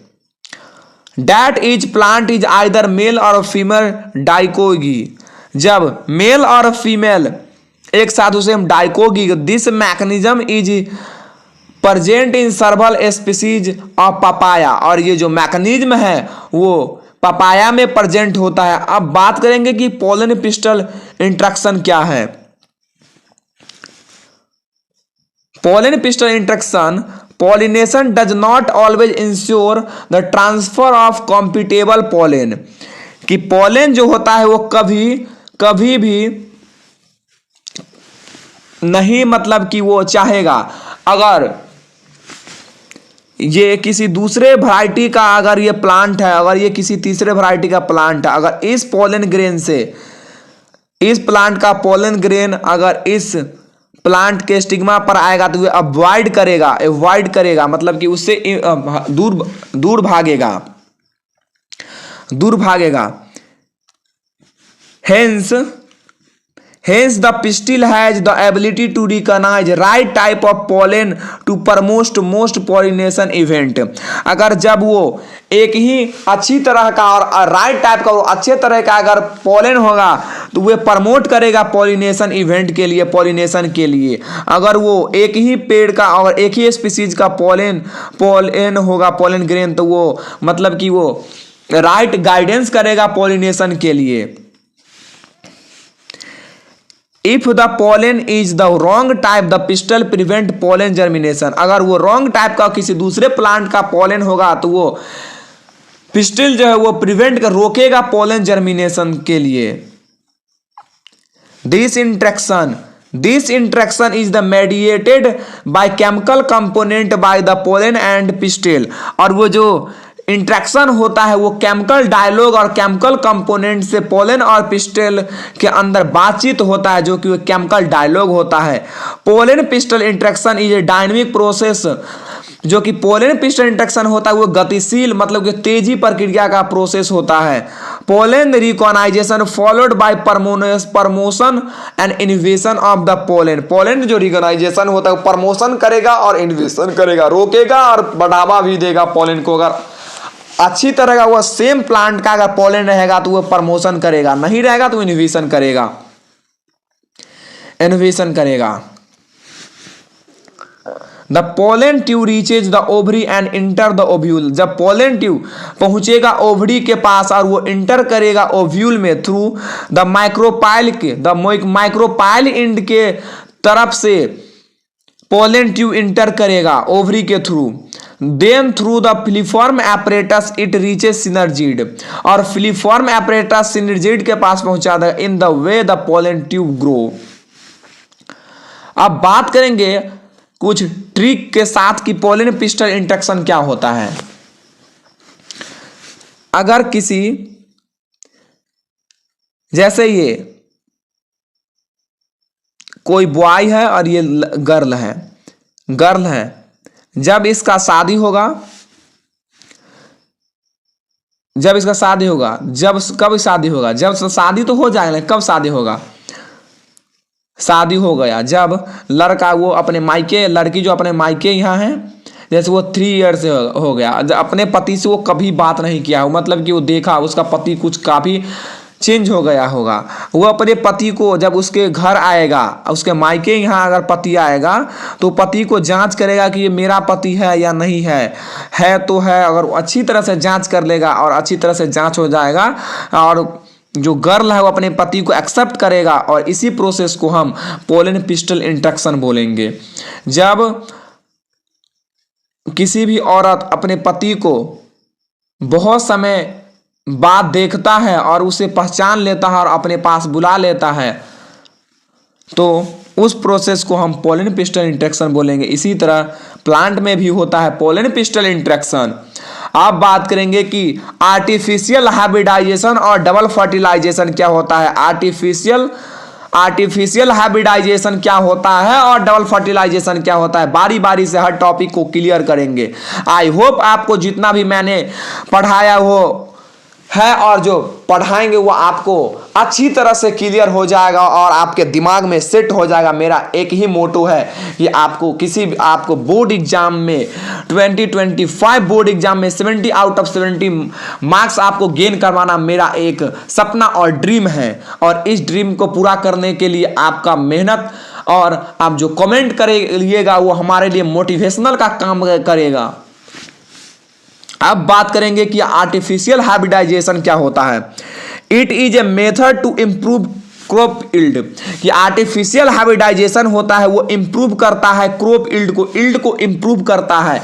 That is plant is either male और फीमेल डाइकोगी, जब मेल और फीमेल एक साथ उसे हम dichogamy, this mechanism is present in several species of papaya, और ये जो मैकेनिज्म है वो पपाया में प्रेजेंट होता है। अब बात करेंगे कि पोलन पिस्टल इंट्रैक्शन क्या है। Pollen pistol interaction, pollination does not always ensure the transfer of compatible pollen, कि पोलन जो होता है वो कभी भी नहीं मतलब कि वो चाहेगा, अगर ये किसी दूसरे वैरायटी का अगर ये प्लांट है, अगर ये किसी तीसरे वैरायटी का प्लांट है, अगर इस पोलन ग्रेन से इस प्लांट का पोलन ग्रेन अगर इस प्लांट के स्टिग्मा पर आएगा तो ये अवॉइड करेगा मतलब कि उससे दूर भागेगा। Hence the pistil has the ability to recognize right type of pollen to promote most pollination event। अगर जब वो एक ही अच्छी तरह का और राइट टाइप का, वो अच्छे तरह का अगर पोलन होगा तो वो प्रमोट करेगा पॉलिनेशन इवेंट के लिए, पॉलिनेशन के लिए। अगर वो एक ही पेड़ का और एक ही स्पीसीज का पोलन होगा, पोलन ग्रेन, तो वो मतलब कि वो राइट गाइडेंस करेगा पॉलिनेशन के लिए। If the pollen is the wrong type, the pistil prevent pollen germination। अगर वो रॉन्ग टाइप का किसी दूसरे प्लांट का पोलन होगा तो वो पिस्टिल जो है वो रोकेगा पोलन जर्मिनेशन के लिए। This interaction is the mediated by chemical component by the pollen and pistil। और वो जो इंट्रैक्शन होता है वो केमिकल डायलॉग और केमिकल कंपोनेंट से पोलन और पिस्टल के अंदर बातचीत होता है, जो कि वो केमिकल डायलॉग होता है। Pollen pistol interaction is a dynamic process, जो कि पोलन पिस्टल इंट्रैक्शन होता है वो गतिशील मतलब कि तेजी प्रक्रिया का प्रोसेस होता है। Pollen recognisation followed by promotion and invasion of the pollen. Pollen जो रिकॉग्नाइजेशन होता है प्रमोशन करेगा और इन्वेशन करेगा, रोकेगा और बढ़ावा भी देगा पोलन को। अगर अच्छी तरह का वो सेम प्लांट का अगर पोलन रहेगा तो वो प्रमोशन करेगा, नहीं रहेगा तो इन्वेशन करेगा। The pollen tube reaches the ovary and enter the ovule. जब पोलन ट्यूब पहुंचेगा ओवरी के पास और वो इंटर करेगा ओव्यूल में थ्रू द माइक्रोपाइल एंड के तरफ से पोलन ट्यूब इंटर करेगा ओवरी के through. Then through the filiform apparatus it reaches synergid, और फिलीफॉर्म एपरेटस सिनर्जिड के पास पहुंचा देगा। In the way the pollen tube grow. अब बात करेंगे कुछ ट्रिक के साथ कि पोलन पिस्टल इंट्रैक्शन क्या होता है। अगर किसी जैसे ये कोई बॉय है और ये गर्ल है, जब इसका शादी होगा, जब कब शादी होगा, जब शादी तो हो जाएगा, कब शादी होगा, शादी हो गया जब लड़का वो अपने मायके, लड़की जो अपने मायके यहाँ है, जैसे वो 3 ईयर से हो गया, अपने पति से वो कभी बात नहीं किया हो, मतलब कि वो देखा उसका पति कुछ काफ़ी चेंज हो गया होगा। वो अपने पति को जब उसके घर आएगा, उसके मायके यहाँ अगर पति आएगा तो पति को जांच करेगा कि ये मेरा पति है या नहीं है तो है। अगर अच्छी तरह से जांच कर लेगा और अच्छी तरह से जांच हो जाएगा और जो गर्ल है वो अपने पति को एक्सेप्ट करेगा, और इसी प्रोसेस को हम पोलन पिस्टल इंट्रैक्शन बोलेंगे। जब किसी भी औरत अपने पति को बहुत समय बाद देखता है और उसे पहचान लेता है और अपने पास बुला लेता है, तो उस प्रोसेस को हम पोलन पिस्टल इंट्रैक्शन बोलेंगे। इसी तरह प्लांट में भी होता है पोलन पिस्टल इंट्रैक्शन। आप बात करेंगे कि आर्टिफिशियल हाइब्रिडाइजेशन और डबल फर्टिलाइजेशन क्या होता है। आर्टिफिशियल हाइब्रिडाइजेशन क्या होता है और डबल फर्टिलाइजेशन क्या होता है। बारी बारी से हर टॉपिक को क्लियर करेंगे। आई होप आपको जितना भी मैंने पढ़ाया वो है और जो पढ़ाएंगे वो आपको अच्छी तरह से क्लियर हो जाएगा और आपके दिमाग में सेट हो जाएगा। मेरा एक ही मोटो है कि आपको बोर्ड एग्जाम में 2025 बोर्ड एग्जाम में 70 आउट ऑफ 70 मार्क्स आपको गेन करवाना मेरा एक सपना और ड्रीम है। और इस ड्रीम को पूरा करने के लिए आपका मेहनत और आप जो कमेंट करिएगा वो हमारे लिए मोटिवेशनल का काम करेगा। अब बात करेंगे कि आर्टिफिशियल हाइब्रिडाइजेशन क्या होता है। It is a method to improve crop yield. कि आर्टिफिशियल हाइब्रिडाइजेशन होता है वो इम्प्रूव करता है क्रॉप इल्ड को इम्प्रूव करता है।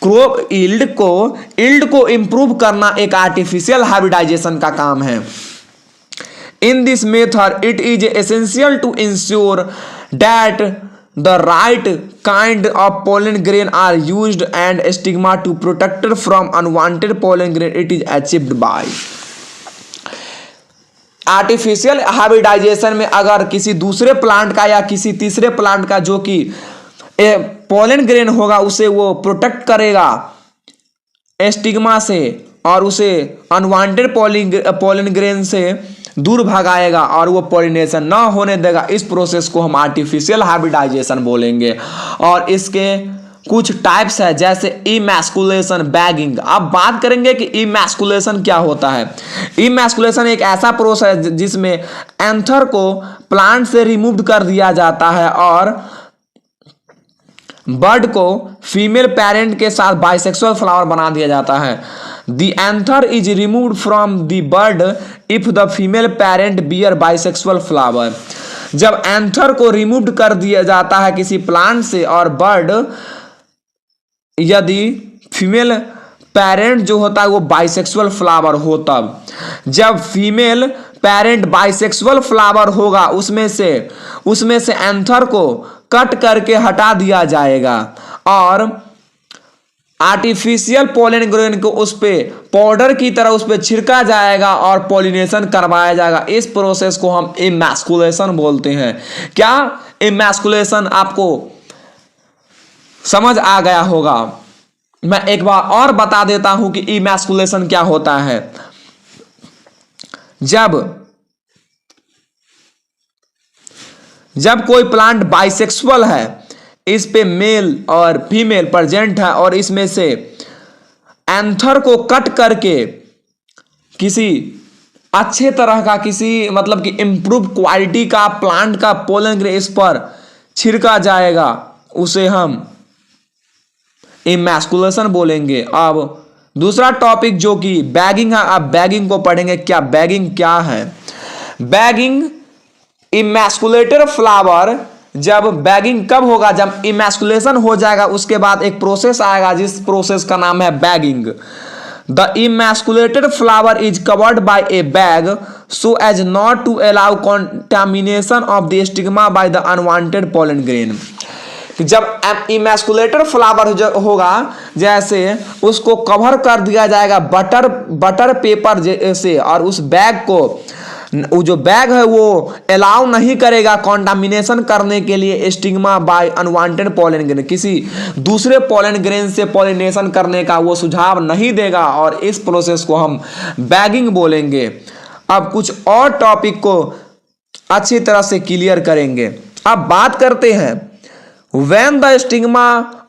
क्रॉप इल्ड को इम्प्रूव करना एक आर्टिफिशियल हाइब्रिडाइजेशन का काम है। In this method, it is essential to ensure that the right kind of pollen grain are used and stigma to protect from unwanted pollen grain it is achieved by। Artificial hybridisation में अगर किसी दूसरे plant का या किसी तीसरे plant का जो कि पोलन ग्रेन होगा उसे वो प्रोटेक्ट करेगा स्टिग्मा से और उसे अनवांटेड पोलन ग्रेन से दूर भगाएगा और वो पॉलिनेशन ना होने देगा। इस प्रोसेस को हम आर्टिफिशियल हाइब्रिडाइजेशन बोलेंगे। और इसके कुछ टाइप्स है जैसे इमैस्कुलेशन, बैगिंग। अब बात करेंगे कि इमैस्कुलेशन क्या होता है। इमैस्कुलेशन एक ऐसा प्रोसेस है जिसमें एंथर को प्लांट से रिमूव कर दिया जाता है और बर्ड को फीमेल पेरेंट के साथ बाइसेक्सुअल फ्लावर बना दिया जाता है। The anther is removed from the bird if the female parent bear bisexual flower। जब एंथर को रिमूव कर दिया जाता है किसी प्लांट से और बर्ड यदि फीमेल पेरेंट जो होता है वो बाइसेक्सुअल फ्लावर हो, तब जब फीमेल पेरेंट बाइसेक्सुअल फ्लावर होगा उसमें से एंथर को कट करके हटा दिया जाएगा और आर्टिफिशियल पोलन ग्रेन को उस पे पाउडर की तरह उस पे छिड़का जाएगा और पॉलिनेशन करवाया जाएगा। इस प्रोसेस को हम इमैस्कुलेशन बोलते हैं। क्या इमैस्कुलेशन आपको समझ आ गया होगा। मैं एक बार और बता देता हूं कि इमैस्कुलेशन क्या होता है। जब कोई प्लांट बाइसेक्सुअल है, इस पे मेल और फीमेल प्रेजेंट है और इसमें से एंथर को कट करके किसी अच्छे तरह का किसी मतलब कि इम्प्रूव क्वालिटी का प्लांट का पोलन ग्रेन इस पर छिड़का जाएगा, उसे हम इमैस्कुलेशन बोलेंगे। अब दूसरा टॉपिक जो कि बैगिंग है, अब बैगिंग को पढ़ेंगे। क्या बैगिंग क्या है। Bagging emasculated flower. जब बैगिंग कब होगा, जब इमैस्कुलेशन हो जाएगा उसके बाद एक प्रोसेस आएगा जिस प्रोसेस का नाम है bagging. The emasculated flower is covered by a bag so as not to allow contamination of the stigma by the unwanted pollen grain. जब इमैस्कुलेटेड फ्लावर होगा जैसे उसको कवर कर दिया जाएगा बटर पेपर से और उस बैग को वो जो बैग है वो अलाउ नहीं करेगा कंटामिनेशन करने के लिए stigma by unwanted pollen grain. किसी दूसरे पोलन ग्रेन से पॉलिनेशन करने का वो सुझाव नहीं देगा और इस प्रोसेस को हम बैगिंग बोलेंगे। अब कुछ और टॉपिक को अच्छी तरह से क्लियर करेंगे। अब बात करते हैं when the stigma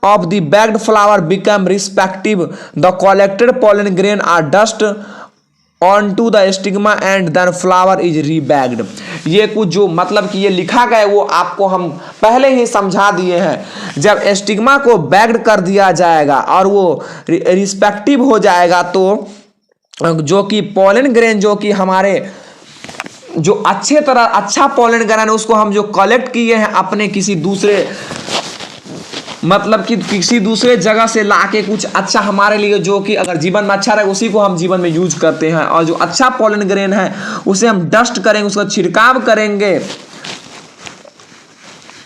of the bagged flower become respective the collected pollen grain are dust on to the stigma and then flower is rebagged. ये कुछ जो मतलब कि ये लिखा गया है वो आपको हम पहले ही समझा दिए हैं। जब स्टिग्मा को बैग्ड कर दिया जाएगा और वो रिस्पेक्टिव हो जाएगा तो जो कि पोलन ग्रेन जो कि हमारे जो अच्छे तरह अच्छा पोलन ग्रेन है उसको हम जो कलेक्ट किए हैं अपने किसी दूसरे मतलब कि किसी दूसरे जगह से लाके कुछ अच्छा हमारे लिए जो कि अगर जीवन में अच्छा रहे उसी को हम जीवन में यूज करते हैं। और जो अच्छा पोलन ग्रेन है उसे हम डस्ट करेंगे, उसका छिड़काव करेंगे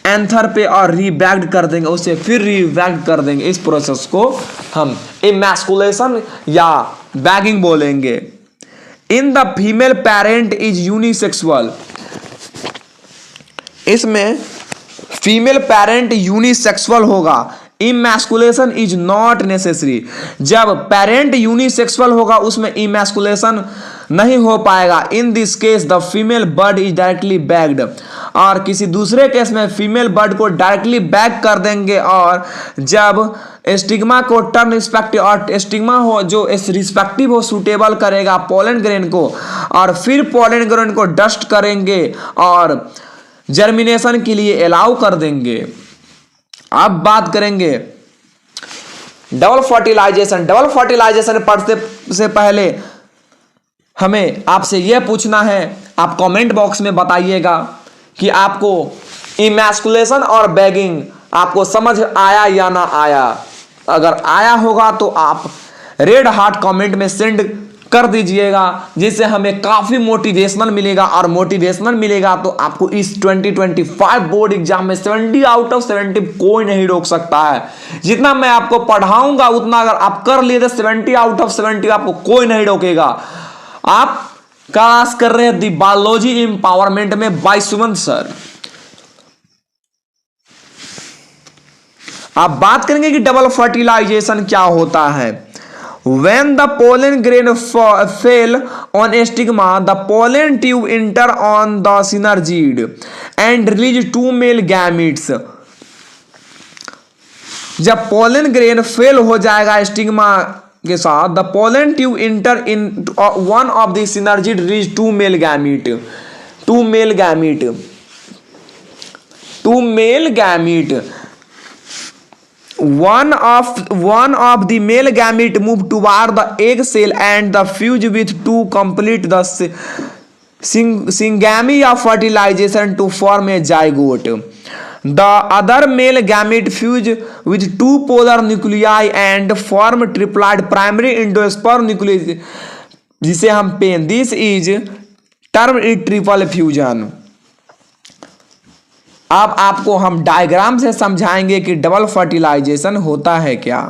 एंथर पे और रीबैग्ड कर देंगे, उसे फिर रीबैग्ड कर देंगे। इस प्रोसेस को हम इमैस्कुलेशन या बैगिंग बोलेंगे। In the female parent is unisexual. इसमें फीमेल पेरेंट यूनिसेक्सुअल होगा। Emasculation is not necessary. जब पेरेंट यूनिसेक्सुअल होगा उसमें इमैस्कुलेशन नहीं हो पाएगा। In this case the female bird is directly bagged. और किसी दूसरे केस में फीमेल बर्ड को डायरेक्टली बैग कर देंगे और जब स्टिग्मा को टर्न रिस्पेक्टिव और स्टिग्मा हो जो रिस्पेक्टिव हो सूटेबल करेगा पोलन ग्रेन को और फिर पोलन ग्रेन को डस्ट करेंगे और जर्मिनेशन के लिए अलाउ कर देंगे। अब बात करेंगे डबल फर्टिलाइजेशन। डबल फर्टिलाइजेशन पढ़ते से पहले हमें आपसे यह पूछना है, आप कमेंट बॉक्स में बताइएगा कि आपको इमैस्कुलेशन और बैगिंग आपको समझ आया या ना आया। अगर आया होगा तो आप रेड हार्ट कमेंट में सेंड कर दीजिएगा जिससे हमें काफी मोटिवेशनल मिलेगा और मोटिवेशनल मिलेगा तो आपको इस 2025 बोर्ड एग्जाम में 70 आउट ऑफ 70 कोई नहीं रोक सकता है। जितना मैं आपको पढ़ाऊंगा उतना अगर आप कर लिए तो 70 आउट ऑफ 70 आपको कोई नहीं रोकेगा। आप क्लास कर रहे हैं दी बायोलॉजी एम्पावरमेंट में बाय सुमन सर। आप बात करेंगे कि डबल फर्टिलाइजेशन क्या होता है। When the pollen grain fail on a stigma, the pollen tube enter on the synergid and release two male gametes. जब पोलन ग्रेन फेल हो जाएगा स्टिग्मा के साथ, the pollen tube inter in one of the synergid release two male gamete. Two male gamete. Two male gamete. One of the male gamete move toward the egg cell and the fuse with to complete the syngamy of fertilization to form a zygote. The other male gamete fuse with two polar nuclei and form triploid primary endosperm nucleus जिसे हम PEN this is term triple fusion. अब आपको हम diagram से समझाएंगे कि double fertilisation होता है क्या।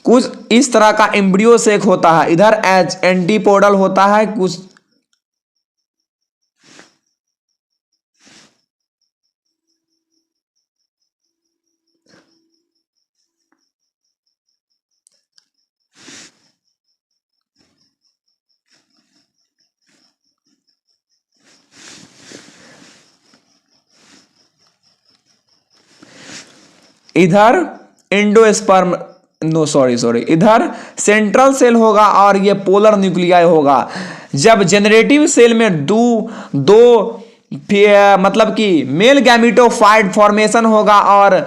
कुछ इस तरह का एम्ब्रियो सेक होता है, इधर एंटीपोडल होता है कुछ इधर एंडोस्पर्म इधर सेंट्रल सेल होगा और ये पोलर न्यूक्लियाई होगा। जब जेनरेटिव सेल में दो मतलब कि मेल गैमेटोफाइट फॉर्मेशन होगा और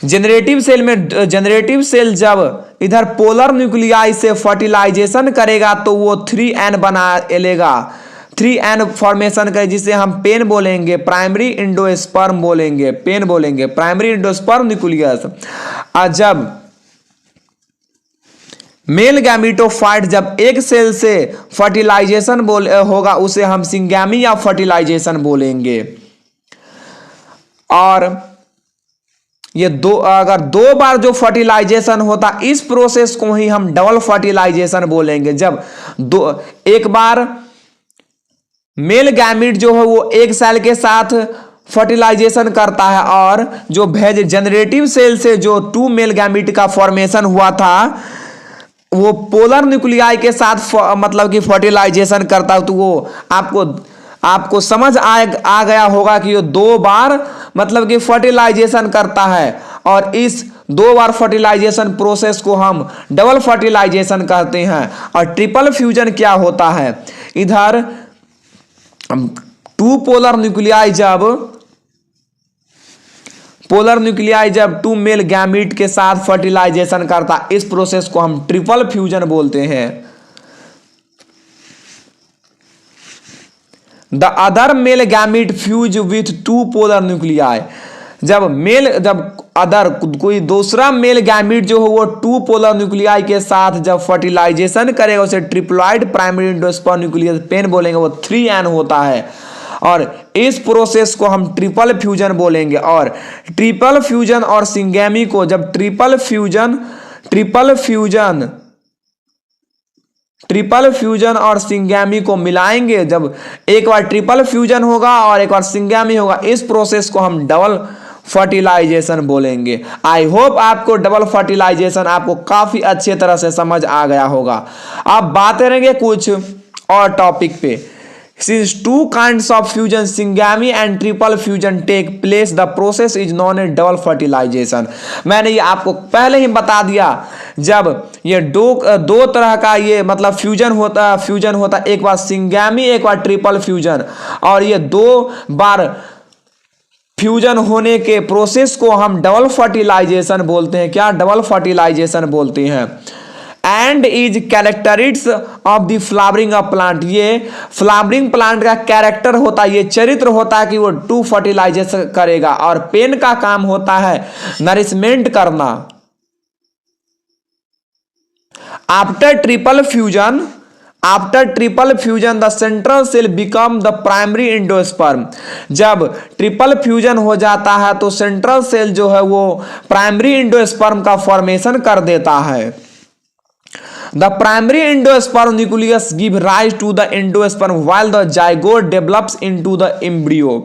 जेनरेटिव सेल जब इधर पोलर न्यूक्लियाई से फर्टिलाइजेशन करेगा तो वो 3N बना लेगा, 3N फॉर्मेशन करे जिसे हम पेन बोलेंगे, प्राइमरी इंडोस्पर्म बोलेंगे, पेन बोलेंगे, प्राइमरी इंडोस्पर्म न्यूक्लियस। और जब मेल गैमेटोफाइट जब एक सेल से फर्टिलाइजेशन होगा उसे हम सिंगैमी या फर्टिलाइजेशन बोलेंगे। और ये अगर दो बार जो फर्टिलाइजेशन होता इस प्रोसेस को ही हम डबल फर्टिलाइजेशन बोलेंगे। जब एक बार मेल गैमेट जो है वो एक सेल के साथ फर्टिलाइजेशन करता है और जो जनरेटिव सेल से जो 2 मेल गैमेट का फॉर्मेशन हुआ था वो पोलर न्यूक्लियाई के साथ मतलब कि फर्टिलाइजेशन करता है। तो वो आपको समझ आ गया होगा कि ये 2 बार मतलब कि फर्टिलाइजेशन करता है और इस 2 बार फर्टिलाइजेशन प्रोसेस को हम डबल फर्टिलाइजेशन कहते हैं। और ट्रिपल फ्यूजन क्या होता है, इधर 2 पोलर न्यूक्लियाई जब 2 मेल गैमीट के साथ फर्टिलाइजेशन करता, इस प्रोसेस को हम ट्रिपल फ्यूजन बोलते हैं। The other male gamete fuse with 2 polar nuclei, जब अदर कोई दूसरा मेल गैमीट जो हो वो 2 पोलर न्यूक्लियाई के साथ जब फर्टिलाइजेशन करेगा उसे triploid primary endosperm nucleus PEN बोलेंगे, वो 3N होता है। और इस प्रोसेस को हम ट्रिपल फ्यूजन बोलेंगे। और ट्रिपल फ्यूजन और सिंगेमी को जब ट्रिपल फ्यूजन और सिंगेमी को मिलाएंगे, जब एक बार ट्रिपल फ्यूजन होगा और एक बार सिंगेमी होगा, इस प्रोसेस को हम डबल फर्टिलाइजेशन बोलेंगे। आई होप आपको डबल फर्टिलाइजेशन आपको काफी अच्छे तरह से समझ आ गया होगा। अब बात करेंगे कुछ और टॉपिक पे। Since 2 kinds of fusion, syngamy and triple fusion take place, the process is known as double fertilization। मैंने ये आपको पहले ही बता दिया, जब ये दो तरह का ये मतलब फ्यूजन होता एक बार सिंगैमी एक बार ट्रिपल फ्यूजन, और ये 2 बार फ्यूजन होने के प्रोसेस को हम डबल फर्टिलाइजेशन बोलते हैं। क्या डबल फर्टिलाइजेशन बोलते हैं। And is characteristics of the flowering of plant, ये फ्लावरिंग प्लांट का कैरेक्टर होता है, ये चरित्र होता है कि वो 2 फर्टिलाइजेशन करेगा। और पेन का काम होता है नरिशमेंट करना। After triple fusion the central cell become the primary endosperm, जब ट्रिपल फ्यूजन हो जाता है तो सेंट्रल सेल जो है वो प्राइमरी एंडोस्पर्म का फॉर्मेशन कर देता है। The primary endosperm nucleus give rise to the endosperm while the zygote develops into the embryo।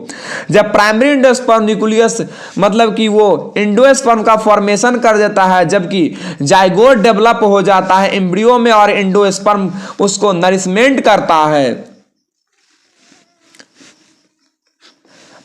जब प्राइमरी एंडोस्पर्म न्यूक्लियस मतलब कि वो एंडोस्पर्म का फॉर्मेशन कर देता है, जबकि जाइगोट डेवलप हो जाता है एम्ब्रियो में और एंडोस्पर्म उसको नरिशमेंट करता है।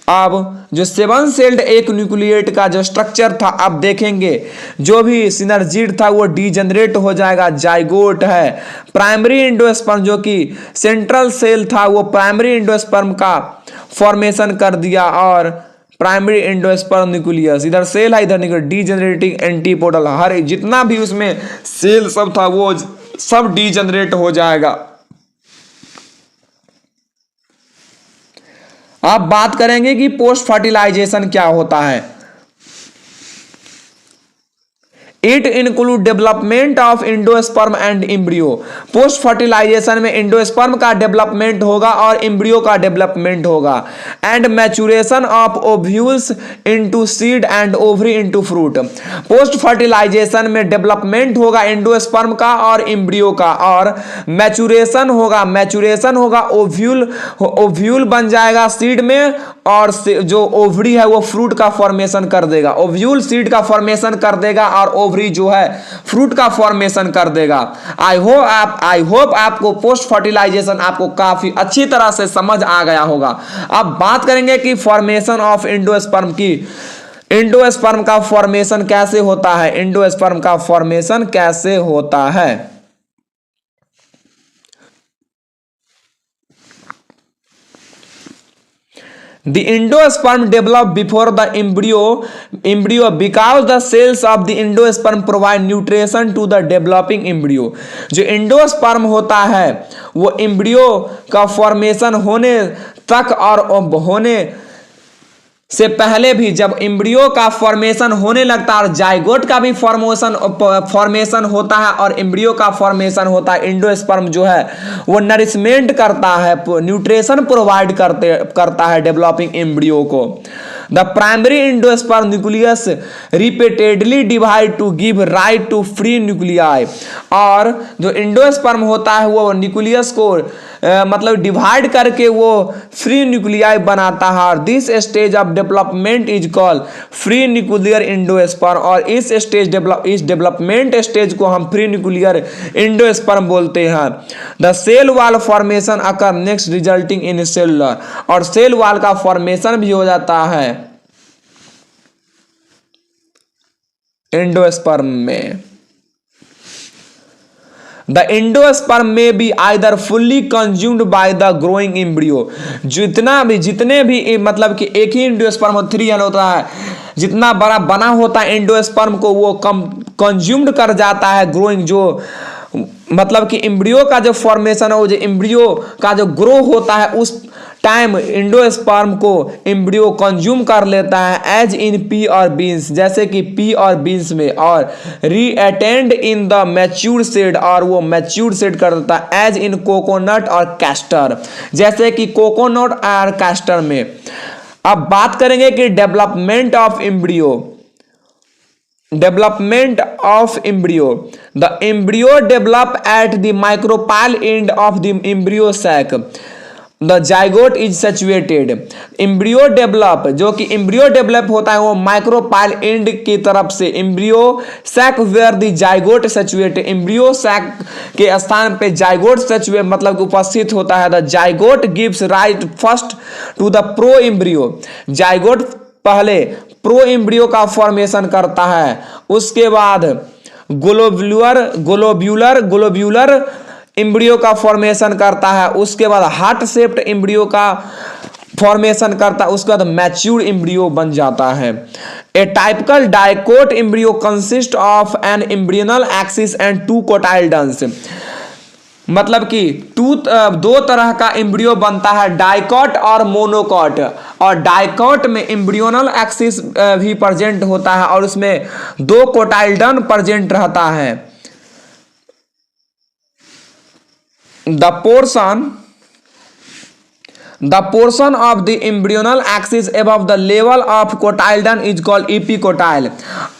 अब जो 7 सेल्ड एक न्यूक्लिएट का जो स्ट्रक्चर था, अब देखेंगे जो भी सिनर्जिड था वो डीजनरेट हो जाएगा। जाइगोट है, प्राइमरी एंडोस्पर्म जो कि सेंट्रल सेल था वो प्राइमरी एंडोस्पर्म का फॉर्मेशन कर दिया, और प्राइमरी एंडोस्पर्म न्यूक्लियस इधर सेल है इधर न्यूक्लियस, डीजनरेटिंग एंटीपोडल, हर जितना भी उसमें सेल सब था वो सब डीजनरेट हो जाएगा। अब बात करेंगे कि पोस्ट फर्टिलाइजेशन क्या होता है। It include development of endosperm and embryo, post fertilisation में एंडोस्पर्म का डेवलपमेंट होगा और एम्ब्रियो का डेवलपमेंट होगा। And maturation of ovules into seed and ovary into fruit, post fertilisation में डेवलपमेंट होगा एंडोस्पर्म का और एम्ब्रियो का, और मैचुरेशन होगा ओव्यूल बन जाएगा सीड में, और जो ओवरी है वो फ्रूट का फॉर्मेशन कर देगा। ओव्यूल सीड का फॉर्मेशन कर देगा और ओवरी जो है फ्रूट का फॉर्मेशन कर देगा। आई होप आपको पोस्ट फर्टिलाइजेशन आपको काफी अच्छी तरह से समझ आ गया होगा। अब बात करेंगे कि फॉर्मेशन ऑफ एंडोस्पर्म की। एंडोस्पर्म का फॉर्मेशन कैसे होता है, एंडोस्पर्म का फॉर्मेशन कैसे होता है। The endosperm develop before the embryo because the cells of the endosperm provide nutrition to the developing embryo। जो एंडोस्पर्म होता है वो एम्ब्रियो का फॉर्मेशन होने तक और होने से पहले भी, जब एम्ब्रियो का फॉर्मेशन होने लगता है और जाइगोट का भी फॉर्मेशन होता है और एम्ब्रियो का फॉर्मेशन होता है, एंडोस्पर्म जो है वो नरिशमेंट करता है, न्यूट्रिशन प्रोवाइड करता है डेवलपिंग एम्ब्रियो को। The primary endosperm nucleus repeatedly divide to give rise to free nuclei, और जो एंडोस्पर्म होता है वो न्यूक्लियस को मतलब डिवाइड करके वो फ्री न्यूक्लियाई बनाता है। और this stage of development is called free nuclear endosperm, और इस डेवलपमेंट स्टेज को हम फ्री न्यूक्लियर एंडोस्पर्म बोलते हैं। The cell wall formation occur next resulting in cellular, और सेल वॉल का फॉर्मेशन भी हो जाता है। एंडोस्पर्म में। The endosperm may be either fully consumed by the growing embryo. जितने भी मतलब कि एक ही एंडोस्पर्म 3 होता है, जितना बड़ा बना होता है एंडोस्पर्म को वो कंज्यूम्ड कर जाता है ग्रोइंग, जो मतलब कि एम्ब्रियो का जो फॉर्मेशन है, वो जो एम्ब्रियो का जो ग्रो होता है उस टाइम एंडोस्पर्म को एम्ब्रियो कंज्यूम कर लेता है एज इन पी और बीन्स, जैसे कि पी और बीन्स में, और रीअटेंड इन द मैच्योर सीड, और वो मैच्योर सीड कर देता है एज इन कोकोनट और कैस्टर, जैसे कि कोकोनट और कैस्टर में। अब बात करेंगे कि development of embryo. Development of embryo. The embryo develop at the micropyle end of the embryo sac. The zygote is situated. Embryo develop, जो कि embryo develop होता है वो micropyle end की तरफ से embryo sac where the zygote situated. embryo sac के स्थान पे zygote situate मतलब कि उपस्थित होता है। The zygote gives rise first to the pro embryo. zygote पहले प्रो एम्ब्रियो का फॉर्मेशन करता है, उसके बाद ग्लोब्यूलर एम्ब्रियो का फॉर्मेशन करता है, उसके बाद हार्ट शेप्ड एम्ब्रियो का फॉर्मेशन करता है, उसके बाद मैच्योर एम्ब्रियो बन जाता है। A typical dicot embryo consist of an embryonal axis and 2 cotyledons. मतलब कि दो तरह का एम्ब्रियो बनता है, डाइकॉट और मोनोकॉट। और डाइकॉट में एम्ब्रियोनल एक्सिस भी प्रेजेंट होता है और उसमें 2 कोटाइल्डन प्रेजेंट रहता है। The portion of the embryonal axis above the level of cotyledon is called epicotyl.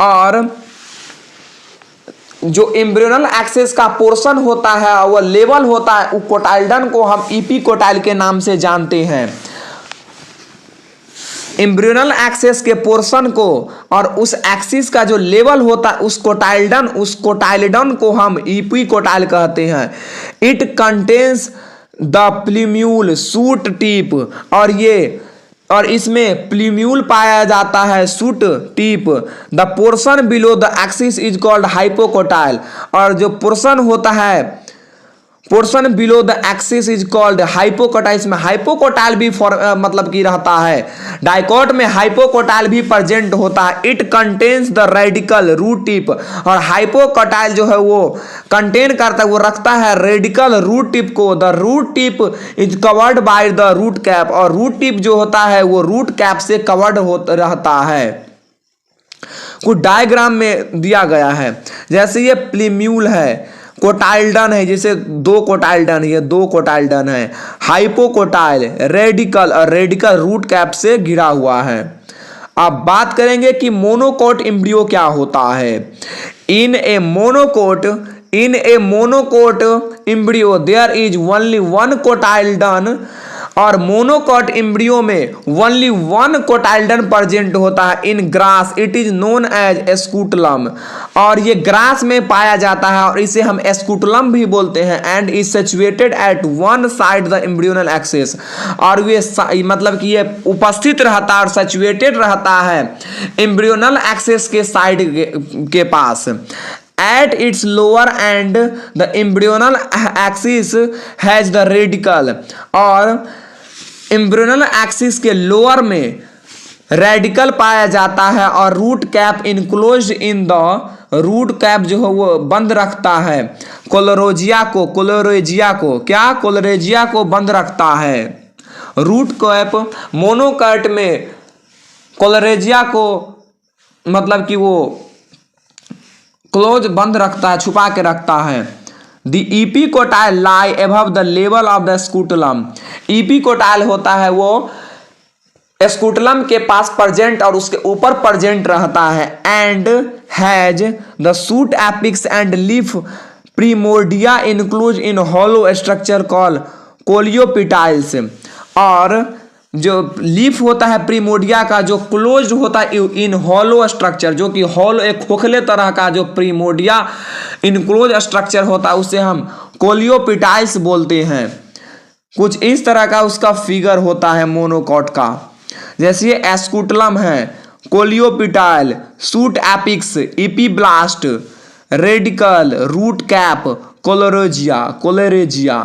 और जो एम्ब्रियोनल एक्सिस का पोर्शन होता है वो लेवल होता है, कोटाइल्डन को हम इपिकोटाइल के नाम से जानते हैं। एम्ब्रियोनल एक्सिस के पोर्शन को और उस एक्सिस का जो लेवल होता है उस कोटाइल्डन को हम इपिकोटाइल कहते हैं। It contains the प्लीम्यूल shoot tip, और इसमें प्लीम्यूल पाया जाता है, shoot tip. The portion below the axis is called hypocotyl. और जो पोर्शन होता है, portion below the axis is called hypocotyl. इसमें हाइपोकोटाइल भी मतलब की रहता है। डाइकॉट में हाइपोकोटाइल भी प्रेजेंट होता है। It contains the radical root tip, और हाइपोकोटाइल जो है वो कंटेन करता है, वो रखता है रेडिकल रूट टिप को। The root tip is covered by the root cap, और रूट टिप जो होता है वो रूट कैप से कवर्ड रहता है। कुछ डायग्राम में दिया गया है, जैसे ये प्लीम्यूल है, कोटाइल्डन है, जैसे 2 कोटाइल्डन, ये 2 कोटाइल्डन है। हाइपोकोटाइल रेडिकल, और रेडिकल रूट कैप से घिरा हुआ है। अब बात करेंगे कि मोनोकोट एम्ब्रियो क्या होता है। In a monocot embryo there is only 1 cotyledon, और मोनोकोट एम्ब्रियो में ओनली 1 कोटाइल्डन प्रेजेंट होता है। In grass it is known as scutellum, और ये ग्रास में पाया जाता है और इसे हम एस्कुटलम भी बोलते हैं। And is situated at one side the embryonal axis, और ये मतलब कि ये उपस्थित रहता है और सिचुएटेड रहता है एम्ब्रियोनल एक्सिस के साइड के पास। At its lower end, the embryonal axis has the radical, और एम्ब्रियोनल एक्सिस के लोअर में रेडिकल पाया जाता है, और root cap enclosed in the, root cap जो है वो बंद रखता है कोलोरेजिया को बंद रखता है। रूट कैप मोनोकॉट में कोलोरेजिया को मतलब कि वो क्लोज बंद रखता है, छुपा के रखता है। The epicotyl lie above the level of the scutellum. Epicotyl होता है वो स्कूटलम के पास प्रेजेंट और उसके ऊपर प्रेजेंट रहता है। And has the shoot apex and leaf primordia enclose in hollow structure call coleoptiles, और जो लीफ होता है प्रीमोडिया का जो क्लोज होता है इन हॉलो स्ट्रक्चर, जो कि हॉलो एक खोखले तरह का जो प्रीमोडिया इनक्लोज स्ट्रक्चर होता है उसे हम कोलियोपिटाइल्स बोलते हैं। कुछ इस तरह का उसका फिगर होता है मोनोकॉट का। जैसे ये एस्कुटलम है, coleoptile, shoot apex, epiblast, radicle, root cap, coleorhiza.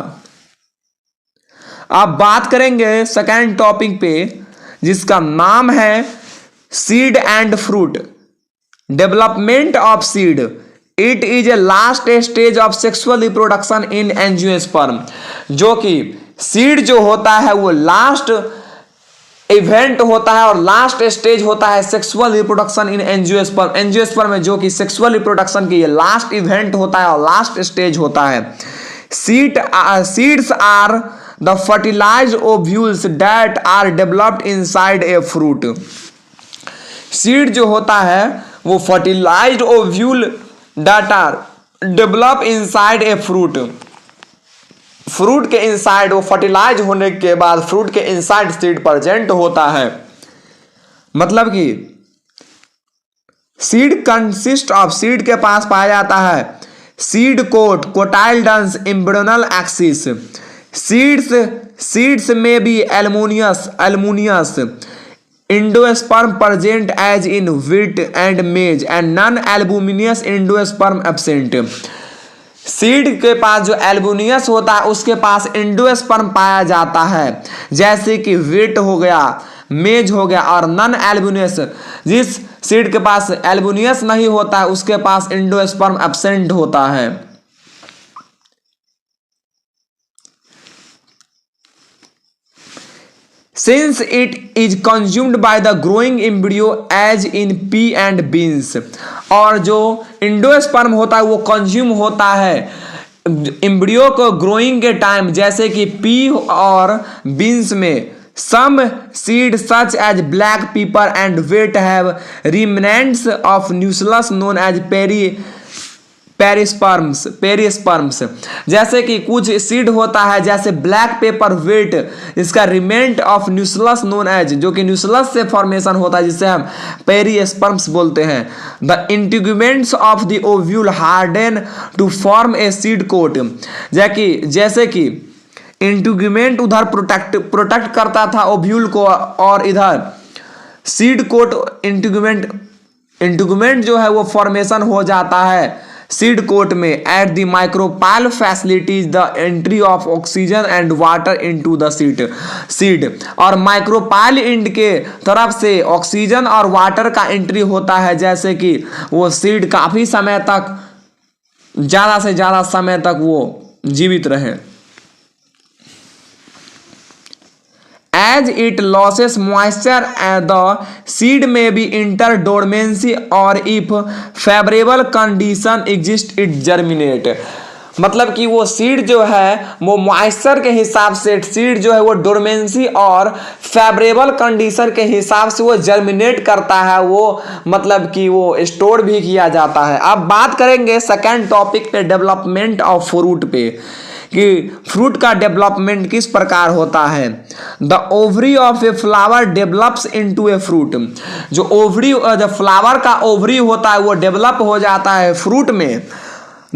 अब बात करेंगे सेकेंड टॉपिक पे, जिसका नाम है seed and fruit. Development of seed, it is a last stage of sexual reproduction in angiosperm. जो कि सीड जो होता है वो लास्ट इवेंट होता है और लास्ट स्टेज होता है sexual reproduction in angiosperm. Angiosperm में जो कि सेक्सुअल रिप्रोडक्शन की लास्ट इवेंट होता है और लास्ट स्टेज होता है। Seeds are the fertilised ovules that are developed inside a fruit. Seed जो होता है वो fertilised ovule that are develop inside a fruit. Fruit के इनसाइड वो फर्टिलाइज होने के बाद फ्रूट के इनसाइड सीड प्रेजेंट होता है। मतलब कि सीड कंसिस्ट ऑफ, सीड के पास पाया जाता है seed coat, cotyledons, embryonal axis. Seeds में be albuminous endosperm present as in wheat and maize and non albuminous endosperm absent. Seed के पास जो एल्बुमिनियस होता है उसके पास एंडोस्पर्म पाया जाता है, जैसे कि व्हीट हो गया, मेज हो गया। और नॉन एल्बुमिनियस, जिस सीड के पास एल्बुमिनियस नहीं होता है उसके पास एंडोस्पर्म एब्सेंट होता है। Since it is consumed by the growing embryo as in pea and beans, और जो एंडोस्पर्म होता है वो कंज्यूम होता है एम्ब्रियो को ग्रोइंग के टाइम, जैसे कि पी और बीन्स में। Some seed such as black pepper and wheat have remnants of nucleus known as perisperms. जैसे कि कुछ सीड होता है जैसे ब्लैक पेपर, व्हीट, इसका रिमेंट ऑफ न्यूक्लियस नोन एज, जो कि न्यूक्लियस से फॉर्मेशन होता है जिसे हम पेरिस्पर्म्स बोलते हैं। The integuments of the ovule harden to form a seed coat. जैसे कि इंटीग्यूमेंट उधर प्रोटेक्ट करता था ओव्यूल को, और इधर सीड कोट इंटीग्यूमेंट जो है वो फॉर्मेशन हो जाता है सीड कोट में। At the micropyle facilities the entry of oxygen and water into the seed. और माइक्रोपाइल इंड के तरफ से ऑक्सीजन और वाटर का एंट्री होता है, जैसे कि वो सीड काफी समय तक, ज्यादा से ज्यादा समय तक वो जीवित रहे। As it loses moisture, the seed may be enter dormancy, or if favorable condition exist, it germinate। मतलब कि वो सीड जो है वो मॉइस्चर के हिसाब से, सीड जो है वो डोरमेंसी और फेवरेबल कंडीशन के हिसाब से वो जर्मिनेट करता है, वो मतलब कि वो स्टोर भी किया जाता है। अब बात करेंगे सेकेंड टॉपिक पे, डेवलपमेंट ऑफ फ्रूट पे, कि फ्रूट का डेवलपमेंट किस प्रकार होता है। The ovary of a flower develops into a fruit. जो ओवरी, जो फ्लावर का ओवरी होता है वो डेवलप हो जाता है फ्रूट में।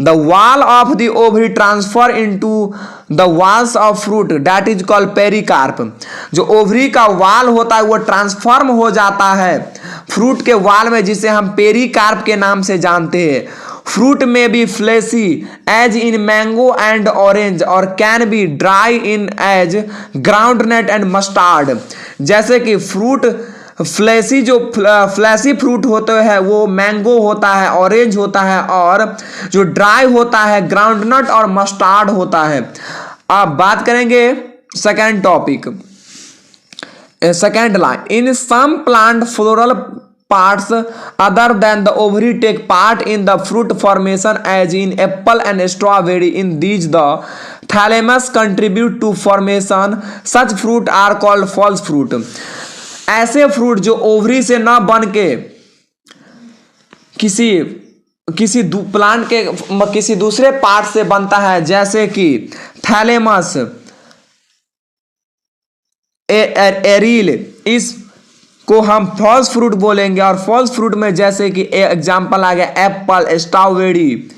The wall of the ovary transfer into the walls of fruit, that is called pericarp. जो ओवरी का वाल होता है वो ट्रांसफॉर्म हो जाता है फ्रूट के वाल में, जिसे हम पेरिकार्प के नाम से जानते हैं। फ्रूट में be fleshy as in mango and orange, और can be dry in as groundnut and mustard. जैसे कि फ्रूट फ्लेसी, जो फ्लैसी फ्रूट होते हैं वो मैंगो होता है, ऑरेंज होता है, और जो ड्राई होता है ग्राउंडनट और मस्टार्ड होता है। अब बात करेंगे second topic, second line. In some plant floral parts other than the ovary take part in the fruit formation, as in apple and strawberry. In these the thalamus contribute to formation. Such fruit are called false fruit। ऐसे fruit जो ovary से ना बन के किसी plant के किसी दूसरे पार्ट से बनता है, जैसे कि थैलेमस, एरिल, इस को हम फॉल्स फ्रूट बोलेंगे। और फॉल्स फ्रूट में जैसे कि एग्जांपल आ गया एप्पल, स्ट्रॉबेरी।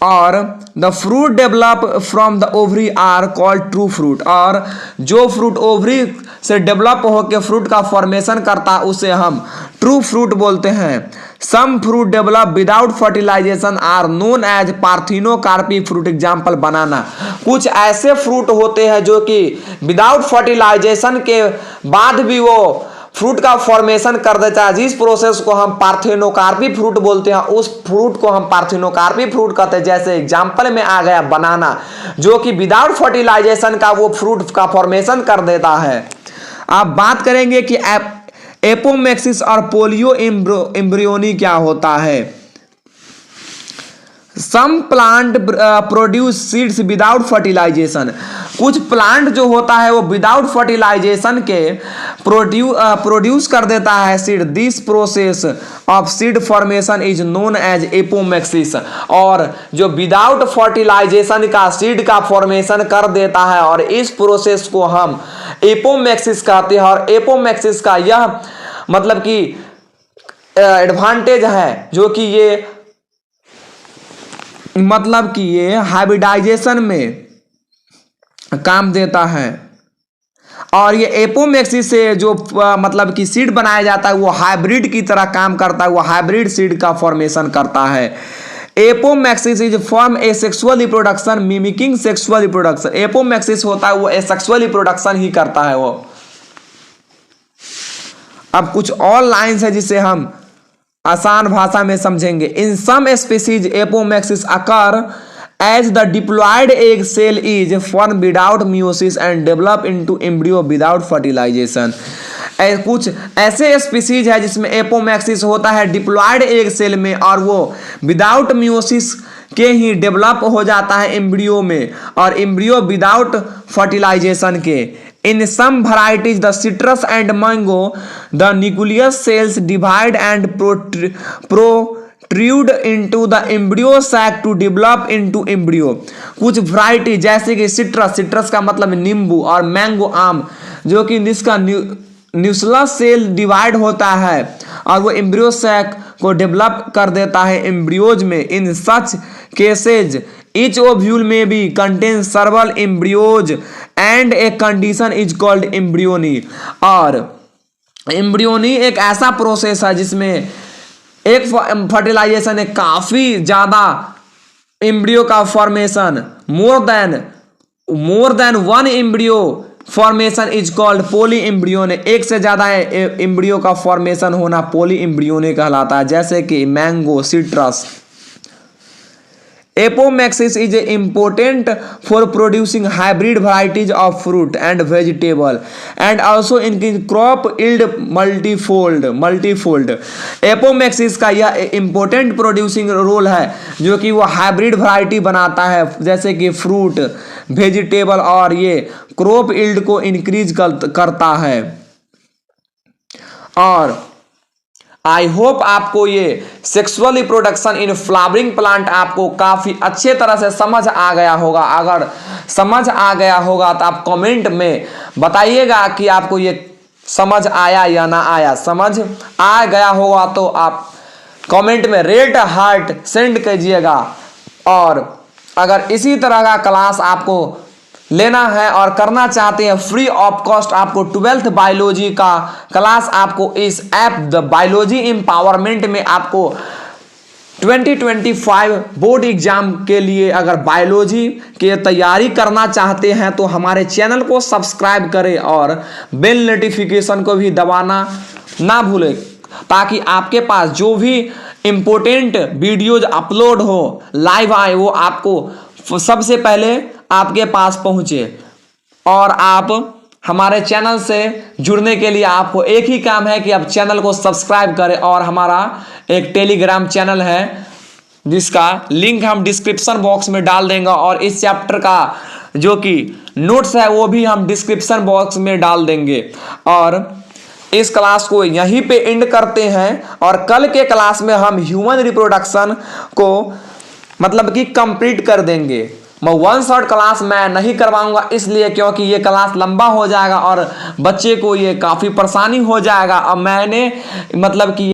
और the fruit develop from the ovary are called true fruit. और जो फ्रूट ओवरी से डेवलप होकर फ्रूट का फॉर्मेशन करता उसे हम ट्रू फ्रूट बोलते हैं। Some fruit develop without fertilization are known as parthenocarpy fruit. Example banana, कुछ ऐसे फ्रूट होते हैं जो कि विदाउट फर्टिलाइजेशन के बाद भी वो फ्रूट का फॉर्मेशन कर देता है, जिस प्रोसेस को हम पार्थिनोकार्पी फ्रूट बोलते हैं उस फ्रूट को हम पार्थिनोकार्पी फ्रूट कहते हैं। जैसे एग्जाम्पल में आ गया बनाना, जो कि विदाउट फर्टिलाइजेशन का वो फ्रूट का फॉर्मेशन कर देता है। अब बात करेंगे कि एपोमैक्सिस और पोलियो एम्ब्रियोनी क्या होता है। Some plant produce seeds without fertilisation. कुछ प्लांट जो होता है वो विदाउट फर्टिलाइजेशन के प्रोड्यूस कर देता है seed. This process of seed formation is known as apomixis. और जो विदाउट फर्टिलाइजेशन का सीड का फॉर्मेशन कर देता है और इस प्रोसेस को हम एपोमैक्सिस कहते हैं। और एपोमैक्सिस का यह मतलब कि एडवांटेज है जो कि ये हाइब्रिडाइजेशन में काम देता है। और ये एपोमैक्सिस से जो मतलब कि सीड बनाया जाता है वो हाइब्रिड की तरह काम करता है, वो हाइब्रिड सीड का फॉर्मेशन करता है। Apomixis is form asexual reproduction mimicking sexual reproduction. Apomixis होता है वो सेक्सुअल रिप्रोडक्शन ही करता है वो। अब कुछ और लाइन्स है जिसे हम आसान भाषा में समझेंगे। In some species apomixis occur as the diploid egg cell is form without meiosis and develop into embryo without fertilisation. कुछ ऐसे स्पीसीज है जिसमें एपोमैक्सिस होता है डिप्लॉयड एग सेल में और वो विदाउट मियोसिस के ही डेवलप हो जाता है एम्ब्रियो में, और एम्ब्रियो विदाउट फर्टिलाइजेशन के। In some varieties, the citrus and mango, the nucleus cells divide and protrude into the embryo sac to develop into embryo. कुछ वैरायटी जैसे कि सिट्रस का मतलब नींबू, और मैंगो आम, जो कि जिसका न्यूक्लियस सेल डिवाइड होता है और वो एम्ब्रियो सैक को डेवलप कर देता है एम्ब्रियोज में। In such cases each ovule may be contain several embryos and a condition is called embryony। और एम्ब्रियोनी एक ऐसा प्रोसेस है जिसमें एक फर्टिलाइजेशन है काफी ज्यादा एम्ब्रियो का formation, more than one embryo formation is called poly embryony. एक से ज्यादा एम्ब्रियो का फॉर्मेशन होना पॉली एम्ब्रियोनी कहलाता है, जैसे कि mango, citrus. Apomixis is important for producing hybrid varieties of fruit and vegetable and also increase crop yield multifold। Apomixis का यह important producing role है जो कि वो हाइब्रिड वैरायटी बनाता है, जैसे कि फ्रूट, वेजिटेबल, और ये क्रॉप यील्ड को इंक्रीज करता है। और आई होप आपको ये सेक्सुअल रिप्रोडक्शन इन फ्लावरिंग प्लांट आपको काफ़ी अच्छे तरह से समझ आ गया होगा। अगर समझ आ गया होगा तो आप कमेंट में बताइएगा कि आपको ये समझ आया या ना आया। समझ आ गया होगा तो आप कमेंट में रेड हार्ट सेंड कीजिएगा। और अगर इसी तरह का क्लास आपको लेना है और करना चाहते हैं फ्री ऑफ कॉस्ट, आपको 12th बायोलॉजी का क्लास आपको इस ऐप द बायोलॉजी एम्पावरमेंट में आपको 2025 बोर्ड एग्जाम के लिए अगर बायोलॉजी की तैयारी करना चाहते हैं तो हमारे चैनल को सब्सक्राइब करें और बेल नोटिफिकेशन को भी दबाना ना भूलें, ताकि आपके पास जो भी इम्पोर्टेंट वीडियोज अपलोड हो, लाइव आए, वो आपको सबसे पहले आपके पास पहुंचे। और आप हमारे चैनल से जुड़ने के लिए आपको एक ही काम है कि आप चैनल को सब्सक्राइब करें। और हमारा एक टेलीग्राम चैनल है जिसका लिंक हम डिस्क्रिप्शन बॉक्स में डाल देंगे, और इस चैप्टर का जो कि नोट्स है वो भी हम डिस्क्रिप्शन बॉक्स में डाल देंगे। और इस क्लास को यहीं पे एंड करते हैं, और कल के क्लास में हम ह्यूमन रिप्रोडक्शन को मतलब कि कंप्लीट कर देंगे। मैं वन शॉट क्लास मैं नहीं करवाऊंगा इसलिए क्योंकि ये क्लास लंबा हो जाएगा और बच्चे को ये काफ़ी परेशानी हो जाएगा। अब मैंने मतलब कि